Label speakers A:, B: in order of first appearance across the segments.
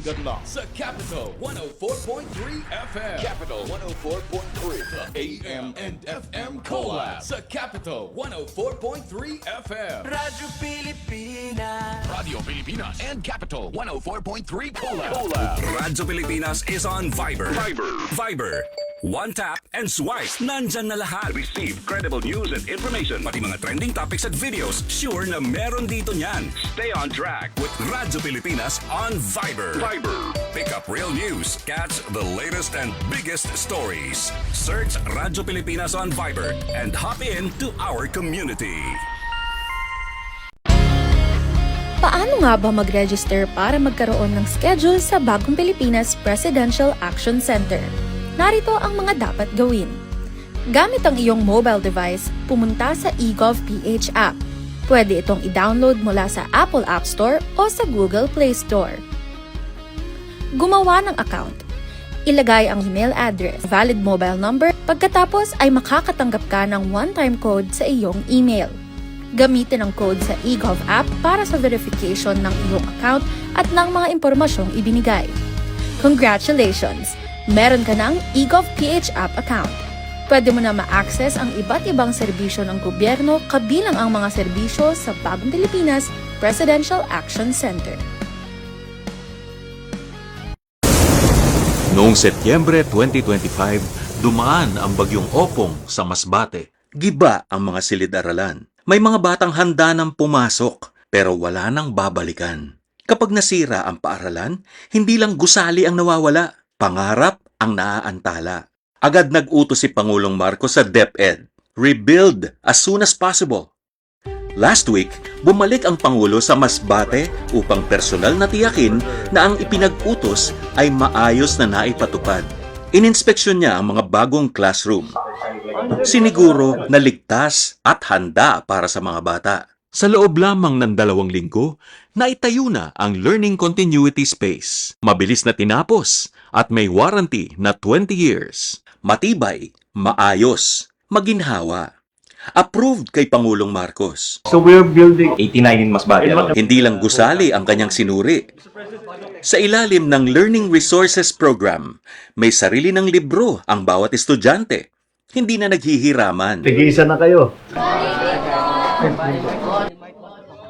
A: Good luck sa Capital 104.3 FM. Capital 104.3. The AM and FM collab sa Capital 104.3 FM.
B: Radyo Pilipinas.
A: Radio Pilipinas and Capital 104.3 collab.
C: Radyo Pilipinas is on Viber. Viber. One tap and swipe. Nandyan na lahat. Receive credible news and information. Pati mga trending topics at videos. Sure na meron dito niyan. Stay on track with Radyo Pilipinas on Viber. Pick up real news. Catch the latest and biggest stories. Search Radyo Pilipinas on Viber and hop in to our community.
D: Paano nga ba mag-register para magkaroon ng schedule sa Bagong Pilipinas Presidential Action Center? Narito ang mga dapat gawin. Gamit ang iyong mobile device, pumunta sa eGov.ph app. Pwede itong i-download mula sa Apple App Store o sa Google Play Store. Gumawa ng account. Ilagay ang email address, valid mobile number, pagkatapos ay makakatanggap ka ng one-time code sa iyong email. Gamitin ang code sa eGov app para sa verification ng iyong account at ng mga impormasyong ibinigay. Congratulations! Meron ka ng eGov.ph app account. Pwede mo na ma-access ang iba't ibang serbisyo ng gobyerno kabilang ang mga serbisyo sa Bagong Pilipinas Presidential Action Center.
E: Noong Setyembre 2025, dumaan ang bagyong Opong sa Masbate. Giba ang mga silid-aralan. May mga batang handa nang pumasok, pero wala nang babalikan. Kapag nasira ang paaralan, hindi lang gusali ang nawawala, pangarap ang naaantala. Agad nag-utos si Pangulong Marcos sa DepEd, rebuild as soon as possible. Last week, bumalik ang Pangulo sa Masbate upang personal na tiyakin na ang ipinag-utos ay maayos na naipatupad. Ininspeksyon niya ang mga bagong classroom. Siniguro na ligtas at handa para sa mga bata. Sa loob lamang ng 2 linggo, naitayo na ang Learning Continuity Space. Mabilis na tinapos at may warranty na 20 years. Matibay, maayos, maginhawa. Approved kay Pangulong Marcos.
F: So we're building 89 in Masbate.
E: Hindi lang gusali ang kanyang sinuri. Sa ilalim ng Learning Resources Program, may sarili ng libro ang bawat estudyante. Hindi na naghihiraman.
F: Tigisa na kayo.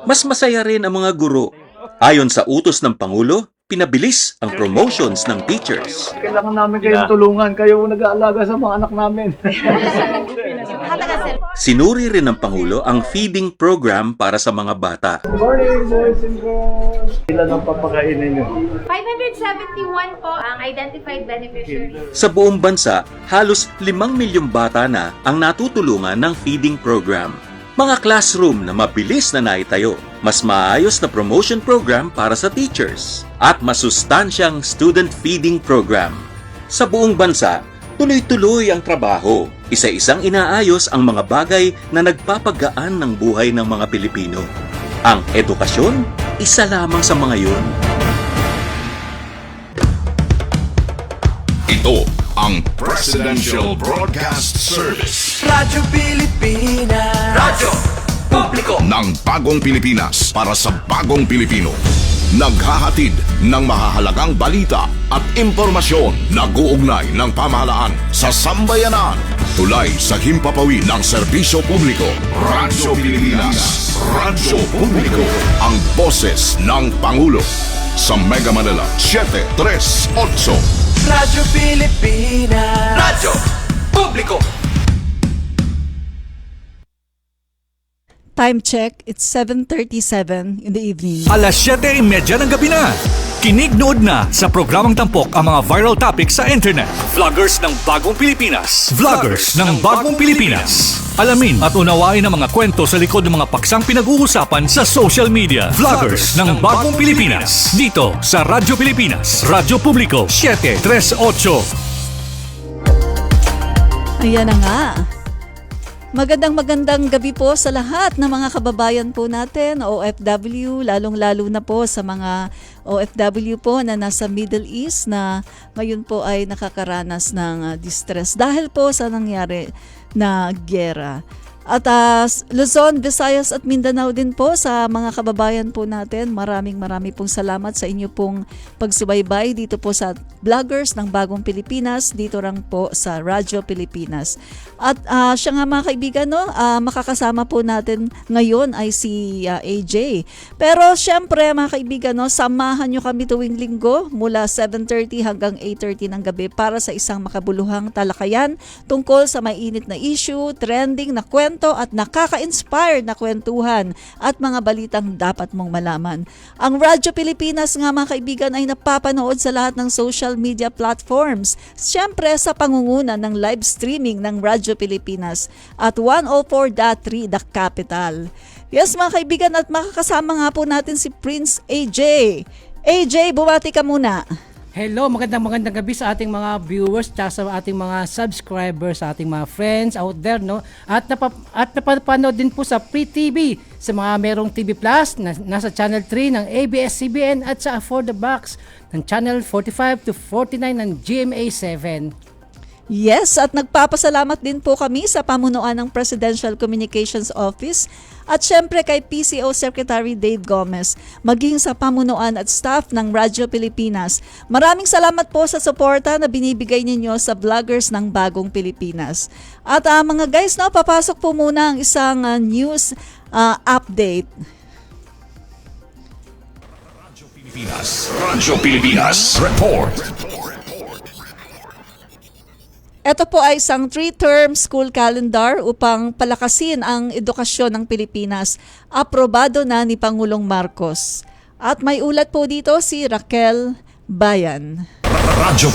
E: Mas masaya rin ang mga guro. Ayon sa utos ng Pangulo, pinabilis ang promotions ng teachers.
F: Kailangan namin kayong tulungan. Kayo nag-aalaga sa mga anak namin.
E: Sinuri rin ng Pangulo ang feeding program para sa mga bata.
F: Morning, boys and girls. Ilan ang papakainin nyo?
G: 571 po ang identified beneficiaries.
E: Sa buong bansa, halos 5 milyong bata na ang natutulungan ng feeding program. Mga classroom na mabilis na naitayo, mas maayos na promotion program para sa teachers, at masustansyang student feeding program. Sa buong bansa, tuloy-tuloy ang trabaho. Isa-isang inaayos ang mga bagay na nagpapagaan ng buhay ng mga Pilipino. Ang edukasyon, isa lamang sa mga yun.
A: Ito ang Presidential Broadcast Service
B: Radyo Pilipinas. Radyo Publiko
A: ng Bagong Pilipinas para sa Bagong Pilipino. Naghahatid ng mahahalagang balita at impormasyon na guugnay ng pamahalaan sa sambayanan. Tulay sa himpapawid ng serbisyo publiko. Radyo Pilipinas. Radyo Publiko. Ang boses ng Pangulo. Sa Mega Manila, 738.
B: Radyo Pilipinas. Radyo Publiko.
H: Time check, it's 7:37 in the evening.
C: Alas 7:30 ng gabi na. Kinig nood na sa programang tampok ang mga viral topics sa internet. Vloggers ng Bagong Pilipinas. Vloggers ng Bagong Pilipinas. Alamin at unawain ang mga kwento sa likod ng mga paksang pinag-uusapan sa social media. Vloggers ng Bagong Pilipinas. Dito sa Radyo Pilipinas. Radyo Publiko 738.
H: Ayan na nga. Magandang gabi po sa lahat ng mga kababayan po natin, OFW, lalong-lalo na po sa mga OFW po na nasa Middle East na ngayon po ay nakakaranas ng distress dahil po sa nangyari na giyera. At Luzon, Visayas at Mindanao din po sa mga kababayan po natin. Marami pong salamat sa inyo pong pagsubaybay dito po sa Vloggers ng Bagong Pilipinas, dito lang po sa Radyo Pilipinas. At siya nga mga kaibigan, no, makakasama po natin ngayon ay si AJ. Pero syempre mga kaibigan, no, samahan nyo kami tuwing linggo mula 7:30 hanggang 8:30 ng gabi para sa isang makabuluhang talakayan tungkol sa mainit na issue, trending na kwento at nakaka-inspire na kwentuhan at mga balitang dapat mong malaman. Ang Radyo Pilipinas nga mga kaibigan ay napapanood sa lahat ng social media platforms. Siyempre sa pangunguna ng live streaming ng Radyo Pilipinas at 104.3 The Capital. Yes mga kaibigan, at makakasama nga po natin si Prince AJ. AJ, bumati ka muna.
I: Hello, magandang gabi sa ating mga viewers at sa ating mga subscribers, sa ating mga friends out there, no? At napapanood din po sa Free TV, sa mga merong TV Plus na nasa Channel 3 ng ABS-CBN at sa For the Box ng Channel 45 to 49 ng GMA7.
H: Yes, at nagpapasalamat din po kami sa pamunuan ng Presidential Communications Office at syempre kay PCO Secretary Dave Gomez, maging sa pamunuan at staff ng Radyo Pilipinas. Maraming salamat po sa suporta na binibigay ninyo sa Vloggers ng Bagong Pilipinas. At mga guys, no, papasok po muna ang isang news update.
A: Radyo Pilipinas Report.
H: Ito po ay isang 3-term school calendar upang palakasin ang edukasyon ng Pilipinas. Aprobado na ni Pangulong Marcos. At may ulat po dito si Raquel Bayan.
A: Radyo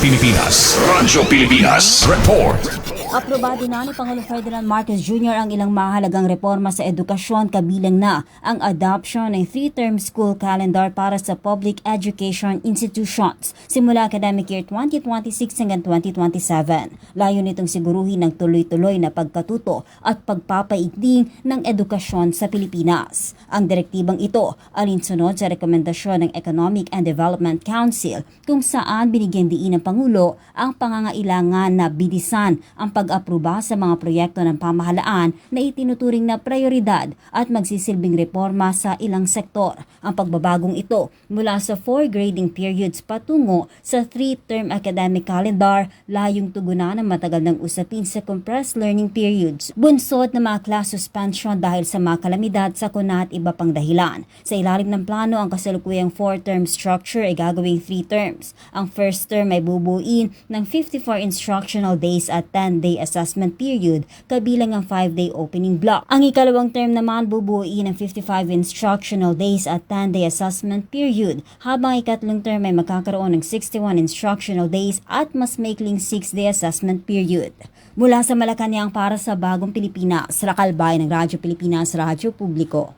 A: Pilipinas Report.
J: Aprobado na ni Pangulong Ferdinand Marcos Jr. ang ilang mahalagang reforma sa edukasyon, kabilang na ang adoption ng 3-term school calendar para sa public education institutions simula academic year 2026 hanggang 2027. Layo nitong siguruhin ng tuloy-tuloy na pagkatuto at pagpapaigting ng edukasyon sa Pilipinas. Ang direktibang ito alinsunod sa rekomendasyon ng Economic and Development Council kung saan binigyan diin ng Pangulo ang pangangailangan na bilisan ang pag-aproba sa mga proyekto ng pamahalaan na itinuturing na prioridad at magsisilbing reforma sa ilang sektor. Ang pagbabagong ito mula sa 4 grading periods patungo sa 3-term academic calendar layong tugunan ang matagal ng usapin sa compressed learning periods. Bunsod na mga class suspension dahil sa mga kalamidad, sakuna at iba pang dahilan. Sa ilalim ng plano, ang kasalukuyang 4-term structure ay gagawing 3 terms. Ang first term ay bubuin ng 54 instructional days at 10-day assessment period, kabilang ang 5-day opening block. Ang ikalawang term naman bubuin ng 55 instructional days at 10-day assessment period, habang ikatlong term ay magkakaroon ng 61 instructional days at mas maikling 6-day assessment period. Mula sa Malacanang para sa Bagong Pilipinas, Raquel Bayan ng Radyo Pilipinas, Radyo Publiko.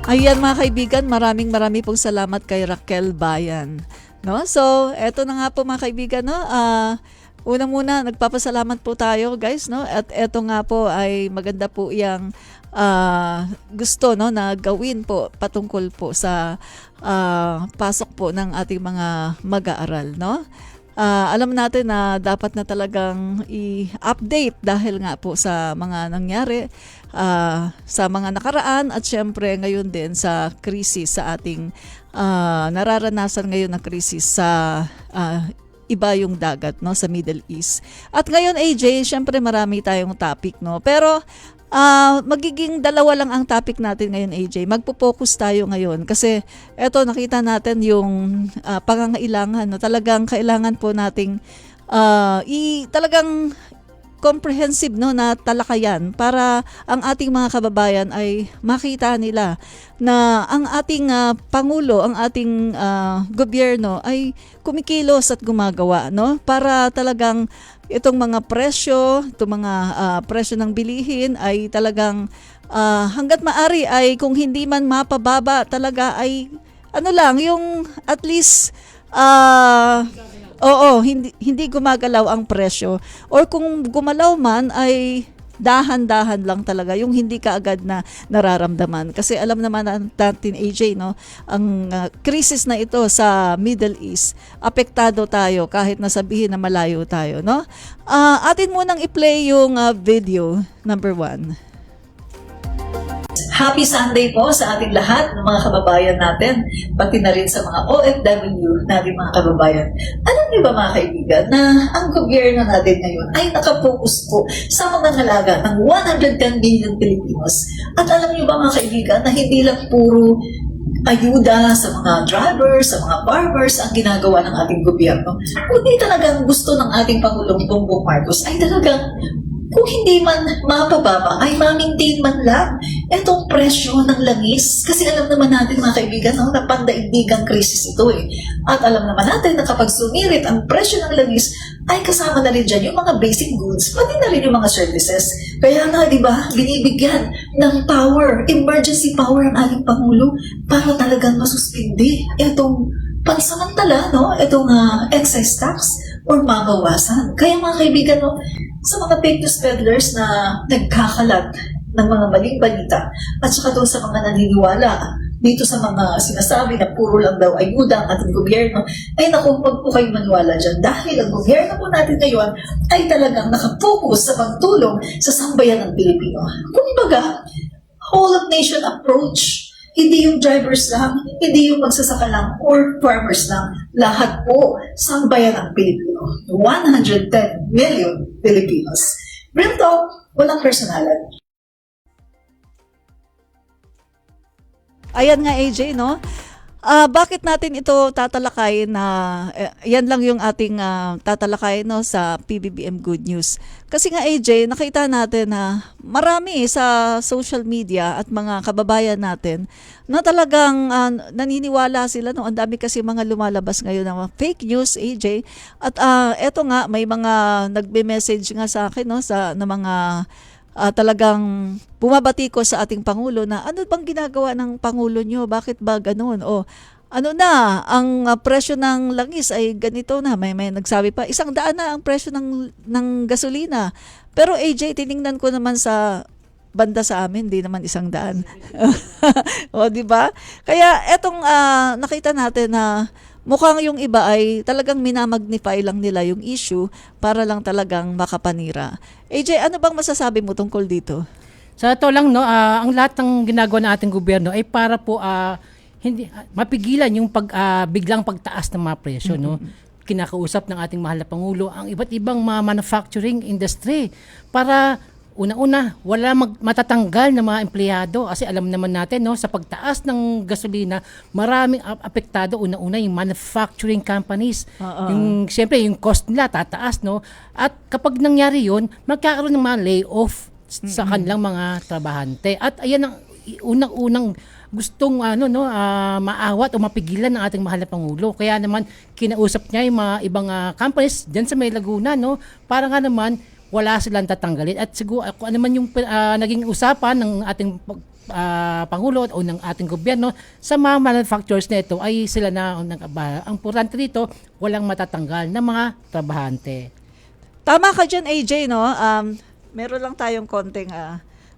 H: Ayan mga kaibigan, maraming pong salamat kay Raquel Bayan. No? So, eto na nga po mga kaibigan, no? Unang muna, nagpapasalamat po tayo guys, no? At eto nga po ay maganda po yung gusto, no, na gawin po patungkol po sa pasok po ng ating mga mag-aaral, no? Alam natin na dapat na talagang i-update dahil nga po sa mga nangyari sa mga nakaraan at syempre ngayon din sa krisis sa ating nararanasan ngayon na krisis sa iba yung dagat, no, sa Middle East. At ngayon AJ, syempre marami tayong topic, no, pero magiging dalawa lang ang topic natin ngayon AJ. Magpo-focus tayo ngayon kasi eto nakita natin yung pangangailangan, no, talagang kailangan po nating talagang comprehensive, no, na talakayan para ang ating mga kababayan ay makita nila na ang ating Pangulo, ang ating gobyerno ay kumikilos at gumagawa, no, para talagang itong mga presyo, itong mga presyo ng bilihin ay talagang hanggat maari ay kung hindi man mapababa talaga ay ano lang, yung at least hindi gumagalaw ang presyo, or kung gumalaw man ay dahan-dahan lang talaga, yung hindi ka agad na nararamdaman. Kasi alam naman natin, AJ, no, ang krisis na ito sa Middle East, apektado tayo kahit nasabihin na malayo tayo, no? Atin munang i-play yung video number 1.
K: Happy Sunday po sa ating lahat ng mga kababayan natin, pati na rin sa mga OFW natin mga kababayan. Alam niyo ba mga kaibigan na ang gobyerno natin ngayon ay nakapokus po sa mga ngalaga ng 110 billion Pilipinos. At alam niyo ba mga kaibigan na hindi lang puro ayuda sa mga drivers, sa mga farmers ang ginagawa ng ating gobyerno. Kundi talagang gusto ng ating Pangulong Bongbong Marcos ay talagang kung hindi man mapababa, ay ma-maintain man lang itong presyo ng langis. Kasi alam naman natin mga kaibigan, no, na pandaigdigang krisis ito eh. At alam naman natin na kapag sumirit ang presyo ng langis, ay kasama na rin dyan yung mga basic goods, pati na rin yung mga services. Kaya nga, di ba, binibigyan ng power, emergency power ang ating Pangulo para talagang masuspindi itong pansamantala, no, itong excess tax or mabawasan. Kaya mga kaibigan, no, sa mga fake news peddlers na nagkakalat ng mga maling balita at saka doon sa mga naniniwala dito sa mga sinasabi na puro lang daw ayuda ang ating gobyerno, ay naku, huwag po kayong maniwala dyan dahil ang gobyerno po natin ngayon ay talagang nakapokus sa pagtulong sa sambayan ng Pilipino. Kung baga, whole of nation approach. Hindi yung drivers lang, hindi yung magsasaka lang or farmers lang. Lahat po sambayan ng Pilipino. 110 million Filipinos. Real talk, walang personalan.
H: Ayan nga AJ, no? Bakit natin ito tatalakayin na yan lang yung ating tatalakayin, no, sa PBBM Good News. Kasi nga AJ, nakita natin na marami sa social media at mga kababayan natin na talagang naniniwala sila, no? Ang dami kasi mga lumalabas ngayon ng fake news, AJ. At eto nga, may mga nagbe-message nga sa akin, no, na mga talagang bumabati ko sa ating Pangulo na ano bang ginagawa ng Pangulo nyo? Bakit ba ganun? O ano na, ang presyo ng langis ay ganito na. May nagsabi pa, 100 na ang presyo ng gasolina. Pero AJ, tiningnan ko naman sa banda sa amin, di naman 100. O, di ba? Kaya etong nakita natin na mukhang yung iba ay talagang minamagnify lang nila yung issue para lang talagang makapanira. AJ, ano bang masasabi mo tungkol dito?
I: Sa ito lang, no, ang lahat ng ginagawa ng ating gobyerno ay para po hindi mapigilan yung biglang pagtaas ng mga presyo, no. Kinakausap ng ating mahal na Pangulo ang iba't ibang mga manufacturing industry para una-una, wala matatanggal ng mga empleyado kasi alam naman natin, no, sa pagtaas ng gasolina, maraming apektado. Una-una yung manufacturing companies. Yung siyempre yung cost nila tataas, no. At kapag nangyari 'yun, magkakaroon ng mga layoff sa kanilang mga trabahante. At ayan ang unang-unang gustong maawat o mapigilan ng ating mahal na Pangulo. Kaya naman kinausap niya yung mga ibang companies diyan sa May Laguna, no, para nga naman wala silang tatanggalin. At siguro kung ano man yung naging usapan ng ating Pangulo o ng ating gobyerno sa mga manufacturers na ito ay sila na nag-abala. Ang importante dito, walang matatanggal na mga trabahante.
H: Tama ka dyan, AJ, no? Meron lang tayong konting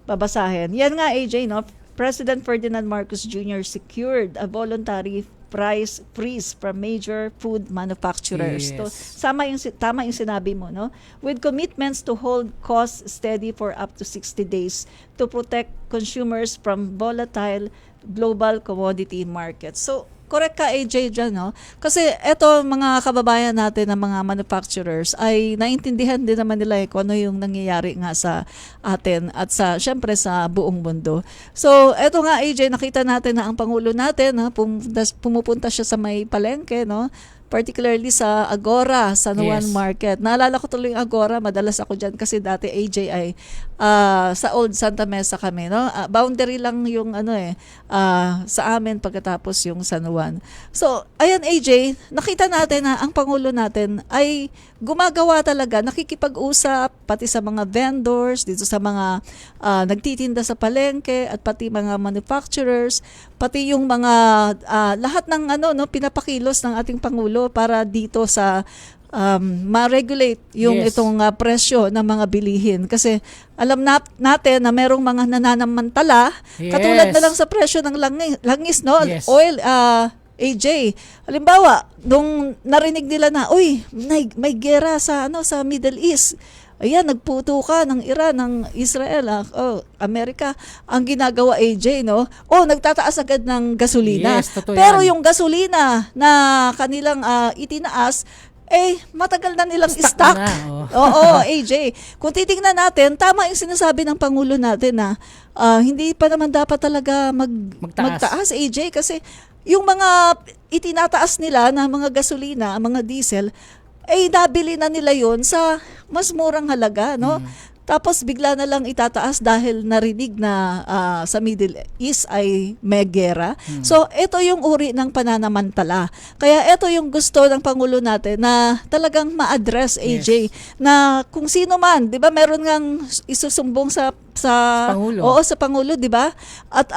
H: babasahin. Yan nga, AJ, no? President Ferdinand Marcos Jr. secured a voluntary price freeze from major food manufacturers.
I: Yes.
H: So, tama yung sinabi mo, no? With commitments to hold costs steady for up to 60 days to protect consumers from volatile global commodity markets. So, correct ka AJ dyan, no? Kasi eto mga kababayan natin ng mga manufacturers ay naintindihan din naman nila kung ano yung nangyayari nga sa atin at sa syempre sa buong mundo. So eto nga AJ, nakita natin na ang Pangulo natin pumupunta siya sa may palengke, no? Particularly sa Agora, San Juan Market. Naalala ko tuloy yung Agora, madalas ako dyan kasi dati AJ ay sa Old Santa Mesa kami, no? Boundary lang yung sa amin pagkatapos yung San Juan. So, ayan AJ, nakita natin na ang Pangulo natin ay gumagawa talaga, nakikipag-usap pati sa mga vendors, dito sa mga nagtitinda sa palengke at pati mga manufacturers, pati yung mga lahat ng pinapakilos ng ating Pangulo para dito sa ma-regulate yung
I: Yes.
H: itong presyo ng mga bilihin. Kasi alam natin na merong mga nananamantala,
I: Yes.
H: katulad na lang sa presyo ng langis, no?
I: Yes.
H: Oil, AJ. Halimbawa, nung narinig nila na, uy, may gera sa Middle East. Ayan, nagputo ka ng Iran, ng Israel, Amerika. Ang ginagawa, AJ, no? Nagtataas agad ng gasolina.
I: Yes, totoo
H: Pero
I: yan.
H: yung gasolina na kanilang itinaas, matagal na nilang stock.
I: na,
H: Oo, AJ. Kung titingnan natin, tama yung sinasabi ng Pangulo natin na hindi pa naman dapat talaga magtaas, AJ, kasi yung mga itinataas nila na mga gasolina, mga diesel, nabili na nila yon sa mas murang halaga, no? Tapos bigla na lang itataas dahil narinig na sa Middle East ay may gera. So, ito yung uri ng pananamantala. Kaya ito yung gusto ng Pangulo natin na talagang ma-address, AJ, na kung sino man, 'di ba, meron ngang isusumbong sa
I: Pangulo.
H: Oo, sa Pangulo, 'di ba? At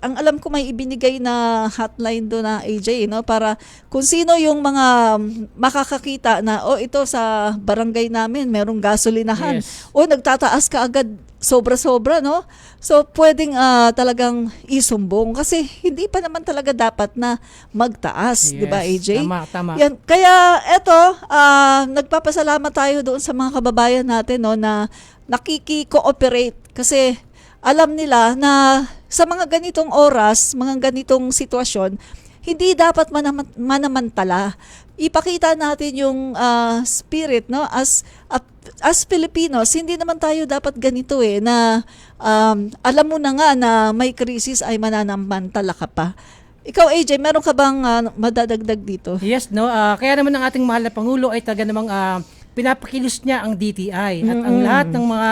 H: ang alam ko may ibinigay na hotline doon na AJ, no, para kung sino yung mga makakakita na ito sa barangay namin merong gasolinahan,
I: Yes.
H: nagtataas ka agad sobra-sobra, no? So pwedeng talagang isumbong kasi hindi pa naman talaga dapat na magtaas, 'di ba, AJ?
I: Tama.
H: Yan, kaya eto, nagpapasalamat tayo doon sa mga kababayan natin, no, na nakiki-cooperate kasi alam nila na sa mga ganitong oras, mga ganitong sitwasyon, hindi dapat manamantala. Ipakita natin yung spirit, no, as Filipinos. Hindi naman tayo dapat ganito na alam mo na nga na may krisis ay mananamantala ka pa. Ikaw, AJ, meron ka bang madadagdag dito?
I: Yes, no. Kaya naman ang ating mahal na Pangulo ay talaga namang pinapakilos niya ang DTI at ang lahat ng mga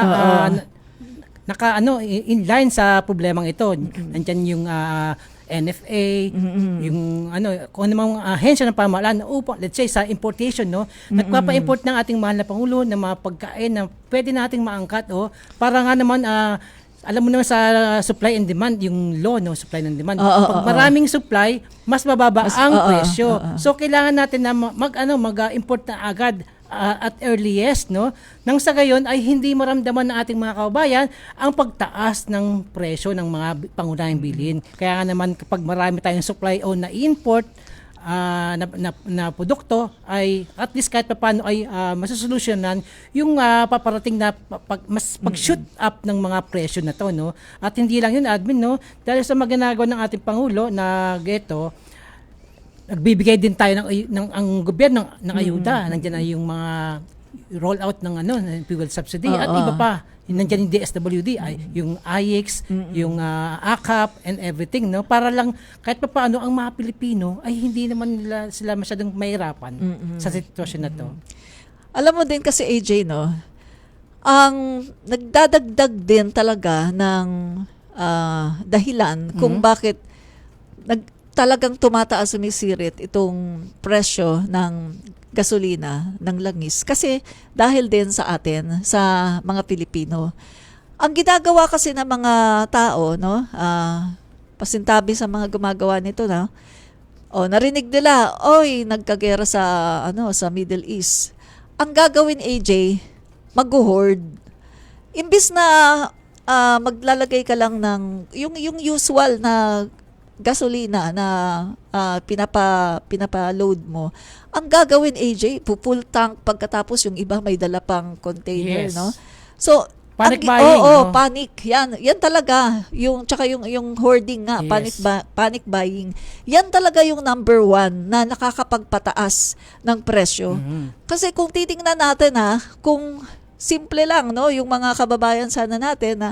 I: in line sa problemang ito. Nandiyan yung NFA, yung kung anong ahensya ng pamahalaan upang, let's say, sa importation, no? Nagpapa-import ng ating mahal na Pangulo ng mga pagkain na pwede nating maangkat, para nga naman, alam mo naman sa supply and demand, yung law, no? Supply and demand. Pag maraming supply, mas mababa ang presyo. So, kailangan natin na mag-import na agad at earliest, no? Nang sa gayon ay hindi maramdaman ng ating mga kababayan ang pagtaas ng presyo ng mga pangunahing bilhin. Kaya nga naman kapag marami tayong supply o na-import na produkto, ay at least kahit paano ay masusolusyonan yung paparating na pag-shoot up ng mga presyo na to, no? At hindi lang yun, admin, no? Dahil sa maginagawa ng ating Pangulo na geto, nagbibigay din tayo ng ang gobyerno ng ayuda. Nandiyan na yung mga roll out ng fuel subsidy at iba pa. Nandiyan yung DSWD, yung IX, yung AKAP and everything, no? Para lang kahit pa paano ang mga Pilipino ay hindi naman sila masyadong mahirapan sa sitwasyon na to.
H: Alam mo din kasi, AJ, no? Ang nagdadagdag din talaga ng dahilan kung bakit talagang tumataas, sumisirit itong presyo ng gasolina, ng langis. Kasi dahil din sa atin, sa mga Pilipino. Ang ginagawa kasi ng mga tao, no, pasintabi sa mga gumagawa nito, no, narinig nila, nagkagera sa Middle East. Ang gagawin, AJ, mag-hoard. Imbis na maglalagay ka lang ng yung usual na gasolina na pinapa-load mo. Ang gagawin, AJ, full tank pagkatapos yung iba may dala pang container,
I: Yes.
H: no? So,
I: Panic buying.
H: Panic. Yan talaga. Tsaka yung hoarding nga,
I: Yes.
H: panic buying. Yan talaga yung number one na nakakapagpataas ng presyo. Kasi kung titingnan natin, kung simple lang, no, yung mga kababayan sana natin na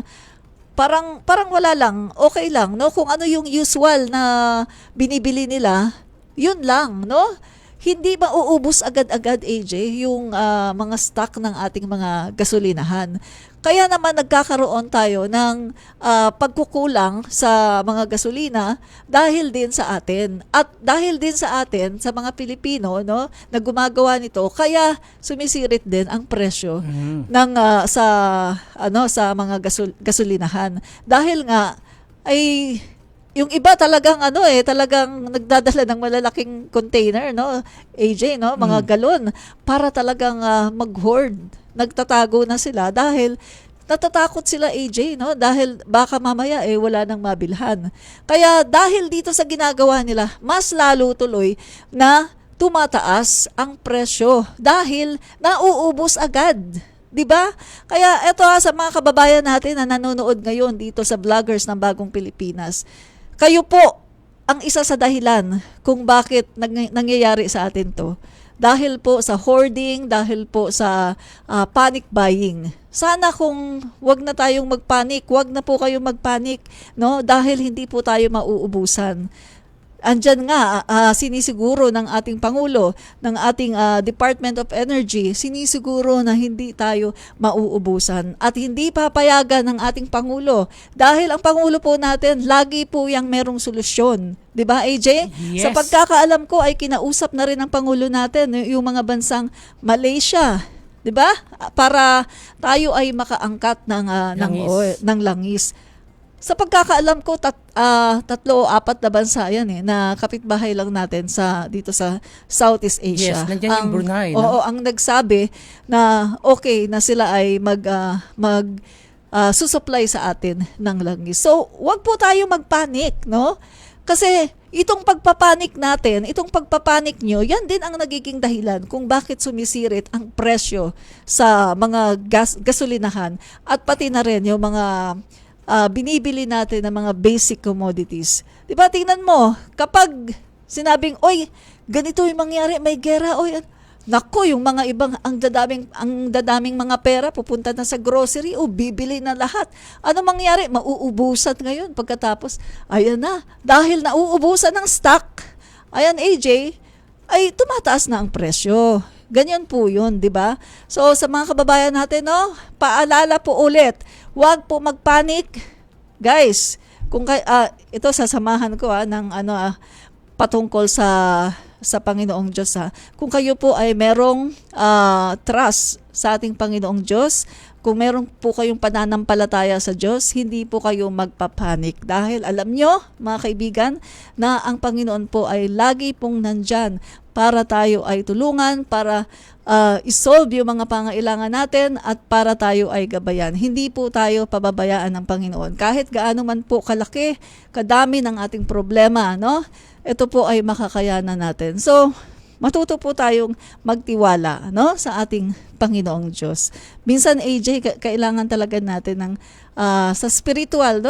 H: parang wala lang, okay lang, no? Kung ano yung usual na binibili nila, yun lang, no? Hindi mauubos agad-agad, AJ, yung mga stock ng ating mga gasolinahan. Kaya naman nagkakaroon tayo ng pagkukulang sa mga gasolina dahil din sa atin. At dahil din sa atin, sa mga Pilipino, no, na gumagawa nito, kaya sumisirit din ang presyo ng sa mga gasolinahan. Dahil nga ay yung iba talagang talagang nagdadala ng malalaking container, no? AJ, no? Mga galon para talagang mag-hoard. Nagtatago na sila dahil natatakot sila, AJ, no? Dahil baka mamaya wala nang mabilhan. Kaya dahil dito sa ginagawa nila, mas lalo tuloy na tumataas ang presyo dahil nauubos agad. 'Di ba? Kaya eto sa mga kababayan natin na nanonood ngayon dito sa Vloggers ng Bagong Pilipinas. Kayo po ang isa sa dahilan kung bakit nangyayari sa atin 'to. Dahil po sa hoarding, dahil po sa panic buying. Sana kung wag na tayong magpanik, wag na po kayong magpanik, no? Dahil hindi po tayo mauubusan. Andyan nga, sinisiguro ng ating Pangulo, ng ating Department of Energy, sinisiguro na hindi tayo mauubusan at hindi papayagan ng ating Pangulo. Dahil ang Pangulo po natin, lagi po yung merong solusyon. 'Di ba, AJ?
I: Yes.
H: Sa pagkakaalam ko ay kinausap na rin ng Pangulo natin yung mga bansang Malaysia, 'di ba? Para tayo ay makaangkat ng langis. Sa pagkakaalam ko, 3 o 4 na bansa yan na kapitbahay lang natin dito sa Southeast Asia.
I: Yes, nandiyan yung Brunei. No?
H: Oo, ang nagsabi na okay na sila ay susupply sa atin ng langis. So, wag po tayo magpanik, no? Kasi itong pagpapanik natin, itong pagpapanik nyo, yan din ang nagiging dahilan kung bakit sumisirit ang presyo sa mga gasolinahan at pati na rin yung mga binibili natin ng mga basic commodities. Diba, tingnan mo, kapag sinabing, oy, ganito yung mangyari, may gera, oy, nako, yung mga ibang, ang dadaming mga pera, pupunta na sa grocery, bibili na lahat. Ano mangyari? Mauubusan ngayon pagkatapos, ayan na, dahil nauubusan ng stock, ayan AJ, ay tumataas na ang presyo. Ganyan po yun, di ba? So, sa mga kababayan natin, no, paalala po ulit, huwag po magpanik. Guys, kung ito sasamahan ko ng patungkol sa Panginoong Diyos. Kung kayo po ay merong trust sa ating Panginoong Diyos, kung meron po kayong pananampalataya sa Diyos, hindi po kayo magpapanik. Dahil alam nyo, mga kaibigan, na ang Panginoon po ay lagi pong nandyan para tayo ay tulungan, para isolve yung mga pangailangan natin at para tayo ay gabayan. Hindi po tayo pababayaan ng Panginoon. Kahit gaano man po kalaki, kadami ng ating problema, no? Ito po ay makakayanan natin. So, matuto po tayong magtiwala, no, sa ating Panginoong Diyos. Minsan, AJ, kailangan talaga natin ng sa spiritual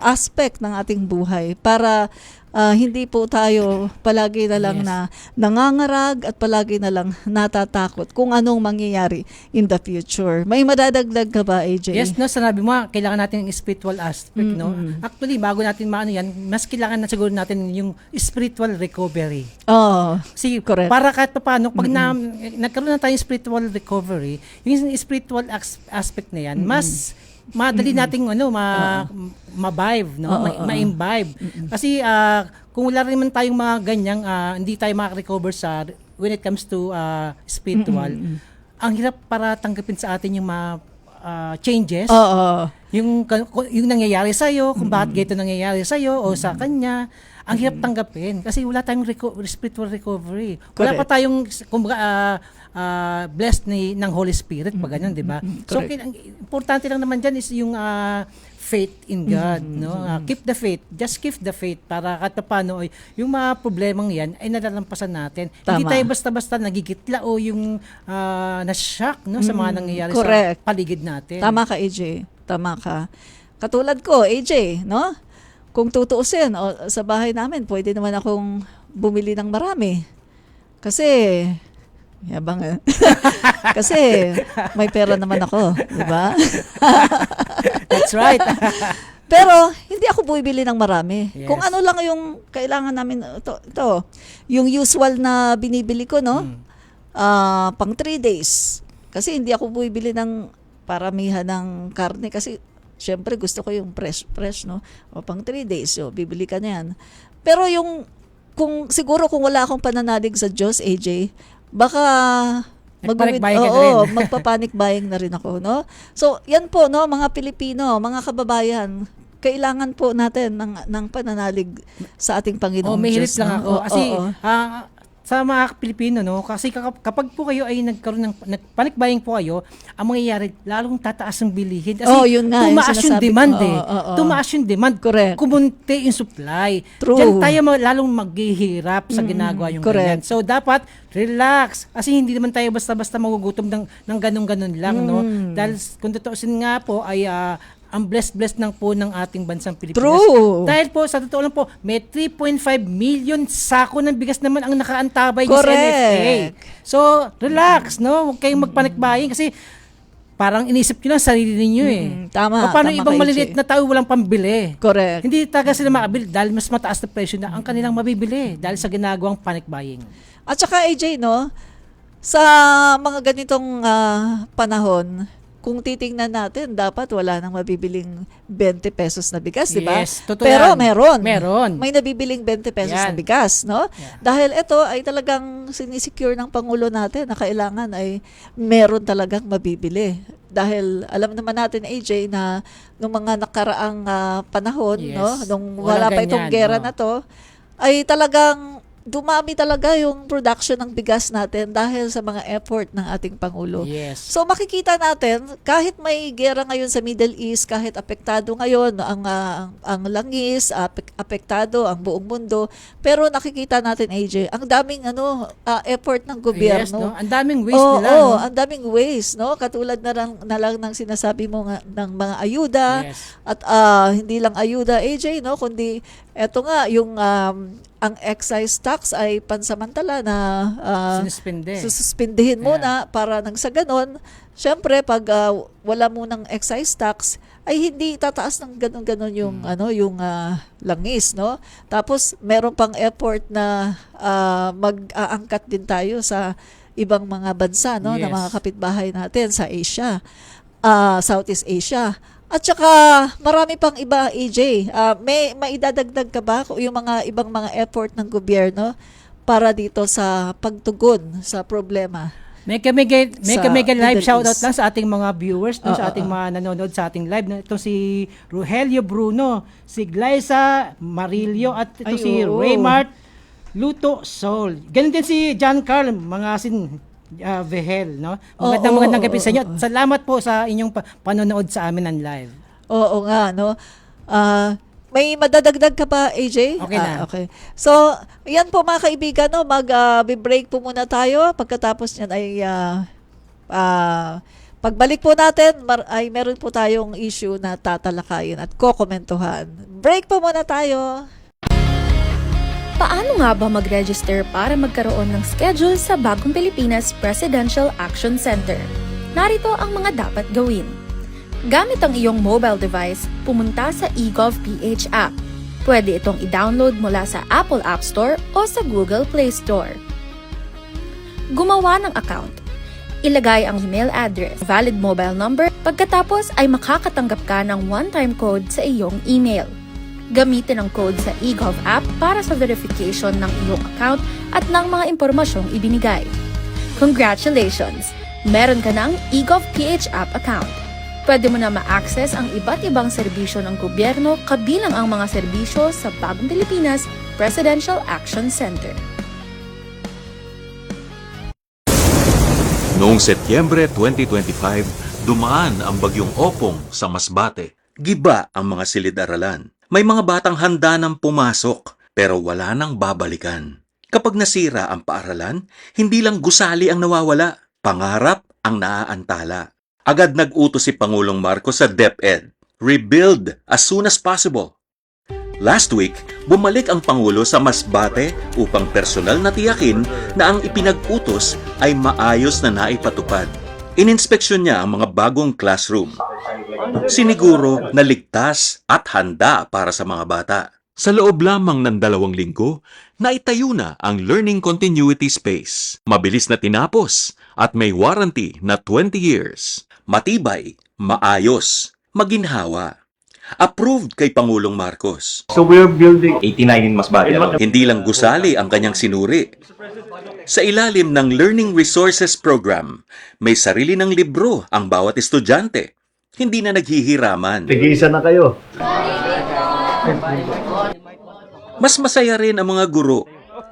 H: aspect ng ating buhay para hindi po tayo palagi na lang na nangangarag at palagi na lang natatakot kung anong mangyayari in the future. May madadagdag ka ba, AJ?
I: Yes, no, sanabi mo, kailangan natin yung spiritual aspect, no? Actually, bago natin maano yan, mas kailangan na siguro natin yung spiritual recovery.
H: Oh,
I: kasi
H: correct.
I: Para kahit paano, pag nagkaroon na tayong spiritual recovery, yung spiritual aspect na yan, mas madali nating ma-vibe, no? Ma-imbibe. Kasi kung wala rin man tayong mga ganyang hindi tayo maka-recover when it comes to spiritual, ang hirap para tanggapin sa atin yung mga changes. Yung nangyayari sa iyo, kung bakit ganito nangyayari sa iyo o sa kanya, ang hirap tanggapin kasi wala tayong spiritual recovery. Wala pa tayong blessed ng Holy Spirit pag ganyan, 'di ba? So importante lang naman diyan is yung faith in God, no? Keep the faith. Just keep the faith para kahit paano yung mga problemang 'yan ay nalalampasan natin.
H: Tama.
I: Hindi tayo basta-basta nagigitla o yung na-shock, no, sa mga nangyayari
H: correct.
I: Sa paligid natin.
H: Tama ka, AJ. Tama ka. Katulad ko, AJ, no? Kung tutuusin, sa bahay namin, pwede naman akong bumili ng marami. Kasi, yabang kasi may pera naman ako, di ba?
I: That's right.
H: Pero, hindi ako bumibili ng marami.
I: Yes.
H: Kung ano lang yung kailangan namin, ito yung usual na binibili ko, no? Pang 3 days. Kasi hindi ako bumibili ng paramihan ng karne kasi syempre gusto ko yung fresh, no? O pang 3 days, bibili ka na yan. Pero siguro kung wala akong pananalig sa Diyos, AJ, baka magpa-panic buying na rin ako, no? So, yan po, no, mga Pilipino, mga kababayan, kailangan po natin ng pananalig sa ating Panginoong
I: may hirit
H: Diyos.
I: lang
H: no?
I: ako. Kasi sa mga Pilipino, no, kasi kapag po kayo ay nagkaroon ng panikbaying po kayo, ang mangyayari, lalong tataas ang bilihin. Kasi
H: yun nga,
I: tumaas yung
H: sinasabi
I: demand
H: ko.
I: Tumaas yung demand.
H: Correct.
I: Kumunti yung supply.
H: True.
I: Diyan tayo lalong maghihirap sa ginagawa yung ganyan. So, dapat relax. Kasi hindi naman tayo basta-basta magugutom ng ganun-ganun lang, no? Dahil kung tutuusin nga po ay ang blessed ng po ng ating bansang Pilipinas.
H: True.
I: Dahil po, sa totoo lang po, may 3.5 million sako ng bigas naman ang nakaantabay
H: Correct.
I: sa NFA. So, relax, no? Huwag kayong magpanikbayin kasi parang inisip nyo lang sarili ninyo eh.
H: Tama.
I: O paano
H: tama
I: ibang
H: ka,
I: maliliit
H: AJ.
I: na tao walang pambili?
H: Correct.
I: Hindi talaga sila makabili dahil mas mataas na presyo na ang kanilang mabibili dahil sa ginagawang panic buying.
H: At saka AJ, no, sa mga ganitong panahon, kung titingnan natin, dapat wala nang mabibiling 20 pesos na bigas, di ba?
I: Yes, totoo
H: Pero
I: yan.
H: meron.
I: Meron.
H: May nabibiling 20 pesos
I: Yan.
H: na bigas, no?
I: Yeah.
H: Dahil ito ay talagang sinisecure ng Pangulo natin na kailangan ay meron talagang mabibili. Dahil alam naman natin, AJ, na nung mga nakaraang panahon,
I: Yes.
H: no, nung
I: Walang
H: wala pa itong
I: ganyan,
H: gera
I: no?
H: na to, ay talagang dumami talaga yung production ng bigas natin dahil sa mga effort ng ating Pangulo.
I: Yes.
H: So makikita natin, kahit may gera ngayon sa Middle East, kahit apektado ngayon ang langis, apektado ang buong mundo, pero nakikita natin, AJ, ang daming effort ng
I: Yes,
H: gobyerno.
I: no? Ang daming waste nila. No?
H: ang daming ways, no? Katulad na lang ng sinasabi mo ng mga ayuda
I: Yes.
H: at hindi lang ayuda, AJ, no, kundi eto nga yung ang excise tax ay pansamantala na suspindihin muna para nang sa ganon, syempre pag wala munang excise tax ay hindi tataas ng ganon yung yung langis, no? Tapos meron pang effort na mag-aangkat din tayo sa ibang mga bansa, no, na
I: Yes.
H: mga kapitbahay natin sa Asia, Southeast Asia. At saka marami pang iba, AJ. May maidadagdag ka ba yung mga ibang mga effort ng gobyerno para dito sa pagtugon sa problema?
I: Mega
H: Sa
I: live
H: Middle
I: shoutout
H: East.
I: lang sa ating mga viewers, sa ating mga nanonood sa ating live. Itong si Rogelio Bruno, si Glyza Marillo, at ito
H: Ay,
I: si
H: oo.
I: Raymart Luto Soul. Ganun din si John Carl Mangasin Vehel, no? Magandang gabi sa inyo. Salamat po sa inyong panonood sa amin ang live.
H: Oo nga, no? May madadagdag ka pa, AJ?
I: Okay na.
H: Okay. So, yan po mga kaibigan, no? Mag-break po muna tayo. Pagkatapos niyan ay pagbalik po natin, ay meron po tayong issue na tatalakayin at kokomentuhan. Break po muna tayo.
D: Paano nga ba mag-register para magkaroon ng schedule sa Bagong Pilipinas Presidential Action Center? Narito ang mga dapat gawin. Gamit ang iyong mobile device, pumunta sa eGov.ph app. Pwede itong i-download mula sa Apple App Store o sa Google Play Store. Gumawa ng account. Ilagay ang email address, valid mobile number, pagkatapos ay makakatanggap ka ng one-time code sa iyong email. Gamitin ang code sa eGov app para sa verification ng iyong account at ng mga impormasyong ibinigay. Congratulations! Meron ka ng eGov.ph app account. Pwede mo na ma-access ang iba't ibang serbisyo ng gobyerno kabilang ang mga serbisyo sa Bagong Pilipinas Presidential Action Center.
E: Noong Setyembre 2025, dumaan ang bagyong Opong sa Masbate. Giba ang mga silid-aralan. May mga batang handa nang pumasok, pero wala nang babalikan. Kapag nasira ang paaralan, hindi lang gusali ang nawawala, pangarap ang naaantala. Agad nag-utos si Pangulong Marcos sa DepEd, rebuild as soon as possible. Last week, bumalik ang Pangulo sa Masbate upang personal na tiyakin na ang ipinag-utos ay maayos na naipatupad. Ininspeksyon niya ang mga bagong classroom. Siniguro na ligtas at handa para sa mga bata. Sa loob lamang ng 2 linggo, naitayo na ang Learning Continuity Space. Mabilis na tinapos at may warranty na 20 years. Matibay, maayos, maginhawa. Approved kay Pangulong Marcos.
F: So we're building
L: 89 in Masbate.
E: Hindi lang gusali ang kanyang sinuri. Sa ilalim ng Learning Resources Program, may sarili ng libro ang bawat estudyante. Hindi na naghihiraman.
F: tig-isa na kayo.
E: Mas masaya rin ang mga guro.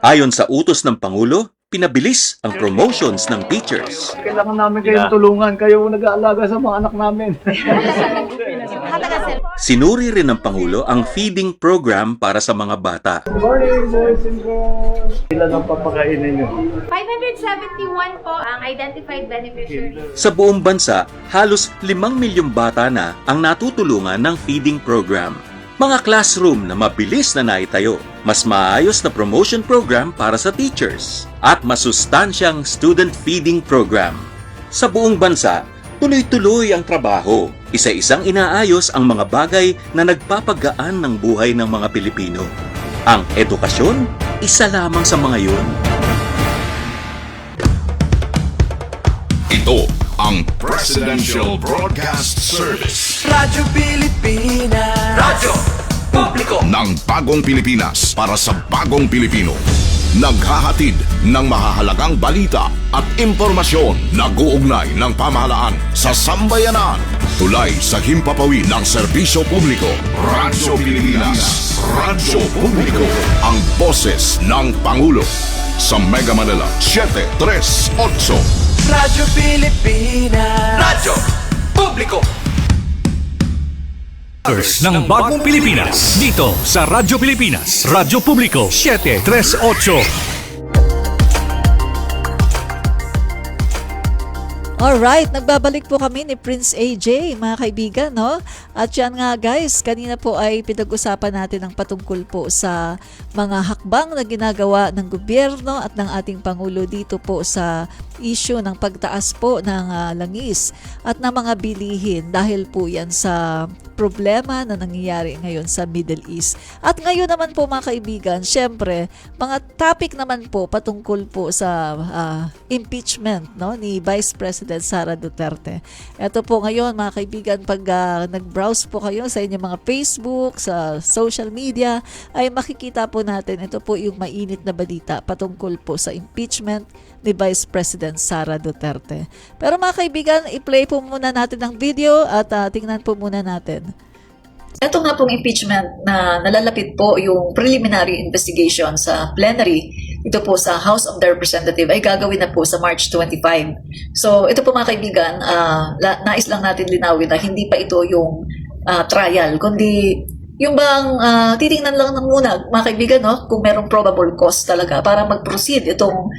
E: Ayon sa utos ng Pangulo, pinabilis ang promotions ng teachers.
F: Kailangan namin kayong tulungan. Kayo nag-aalaga sa mga anak namin.
E: Sinuri rin ng Pangulo ang feeding program para sa mga bata.
F: Good morning, boys and girls. Ilan ang papakainin nyo?
G: 571 po ang identified beneficiaries.
E: Sa buong bansa, halos 5 milyong bata na ang natutulungan ng feeding program. Mga classroom na mabilis na naitayo, mas maayos na promotion program para sa teachers, at masustansyang student feeding program. Sa buong bansa, tuloy-tuloy ang trabaho. Isa-isang inaayos ang mga bagay na nagpapagaan ng buhay ng mga Pilipino. Ang edukasyon, isa lamang sa mga yun.
A: Ito ang Presidential Broadcast Service
B: Radyo Pilipinas. Radyo Publiko.
A: ng Bagong Pilipinas para sa Bagong Pilipino. Naghahatid ng mahahalagang balita at impormasyon na guugnay ng pamahalaan sa sambayanan. Tulay sa himpapawid ng serbisyo publiko. Radyo Pilipinas. Radyo Publiko. Ang boses ng Pangulo. Sa Mega Manila, 738.
B: Radyo Pilipinas. Radyo Publiko.
C: ng Bagong Pilipinas. Dito sa Radyo Pilipinas. Radyo Publiko 738.
H: Alright, nagbabalik po kami ni Prince AJ, mga kaibigan, no? At yan nga guys, kanina po ay pinag-usapan natin ang patungkol po sa mga hakbang na ginagawa ng gobyerno at ng ating Pangulo dito po sa issue ng pagtaas po ng langis at ng mga bilihin dahil po yan sa problema na nangyayari ngayon sa Middle East. At ngayon naman po mga kaibigan, syempre, mga topic naman po patungkol po sa impeachment, no, ni Vice President Sara Duterte. Ito po ngayon mga kaibigan, pag nag-browse po kayo sa inyong mga Facebook, sa social media, ay makikita po natin, ito po yung mainit na balita patungkol po sa impeachment ni Vice President Sara Duterte. Pero mga kaibigan, i-play po muna natin ang video at tingnan po muna natin.
K: Ito nga pong impeachment na nalalapit po yung preliminary investigation sa plenary, ito po sa House of the Representative ay gagawin na po sa March 25. So ito po mga kaibigan, nais lang natin linawin na hindi pa ito yung trial, kundi yung bang titingnan lang muna mga kaibigan, no, kung merong probable cause talaga para mag-proceed itong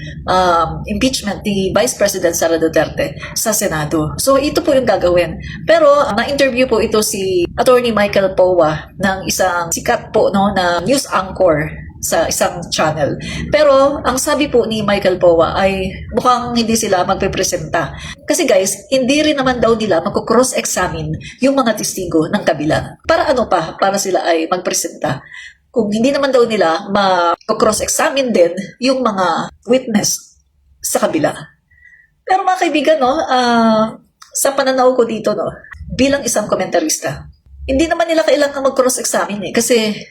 K: impeachment ni Vice President Sara Duterte sa Senado. So ito po yung gagawin. Pero na-interview po ito si Attorney Michael Powa ng isang sikat po, no, na news anchor sa isang channel. Pero ang sabi po ni Michael Powa ay mukhang hindi sila magpe-presenta. Kasi guys, hindi rin naman daw nila magko-cross-examine yung mga testigo ng kabila. Para ano pa? Para sila ay magpresenta. Kung hindi naman daw nila magko-cross-examine din yung mga witness sa kabila. Pero mga kaibigan, no, sa pananaw ko dito, no, bilang isang komentarista, hindi naman nila kailangan mag-cross-examine kasi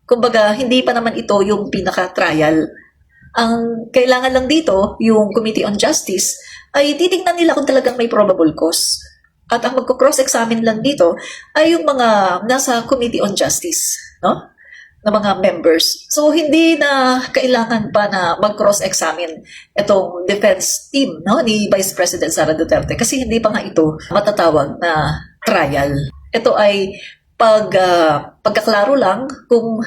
K: kumbaga, hindi pa naman ito yung pinaka-trial. Ang kailangan lang dito, yung Committee on Justice, ay titingnan nila kung talagang may probable cause. At ang magko-cross-examine lang dito ay yung mga nasa Committee on Justice, no, na mga members. So, hindi na kailangan pa na mag-cross-examine itong defense team, no, ni Vice President Sara Duterte kasi hindi pa nga ito matatawag na trial. Ito ay pagkaklaro lang kung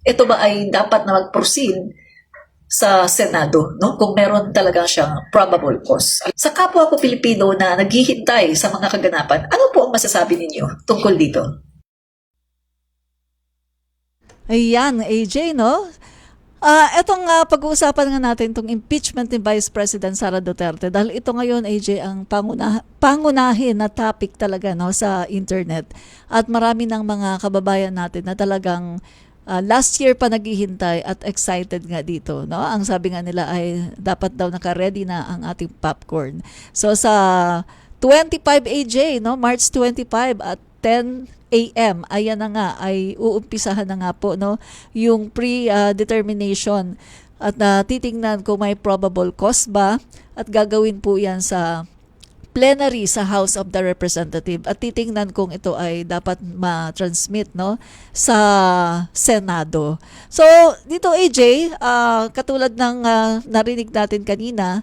K: ito ba ay dapat na mag-proceed sa Senado, no? Kung meron talaga siyang probable cause. Sa kapwa ko Pilipino na naghihintay sa mga kaganapan, ano po ang masasabi ninyo tungkol dito?
H: Ayan, AJ, no? Etong pag-uusapan nga natin itong impeachment ni Vice President Sara Duterte dahil ito ngayon, AJ, ang pangunahin na topic talaga, no, sa internet. At marami ng mga kababayan natin na talagang last year pa naghihintay at excited nga dito, no? Ang sabi nga nila ay dapat daw naka-ready na ang ating popcorn. So sa 25 AJ, no, March 25 at 10 AM, ayan na nga, ay uumpisahan na nga po, no, yung pre-determination at titingnan kung may probable cause ba at gagawin po yan sa plenary sa House of the Representative at titingnan kung ito ay dapat ma-transmit, no, sa Senado. So dito AJ, katulad ng narinig natin kanina,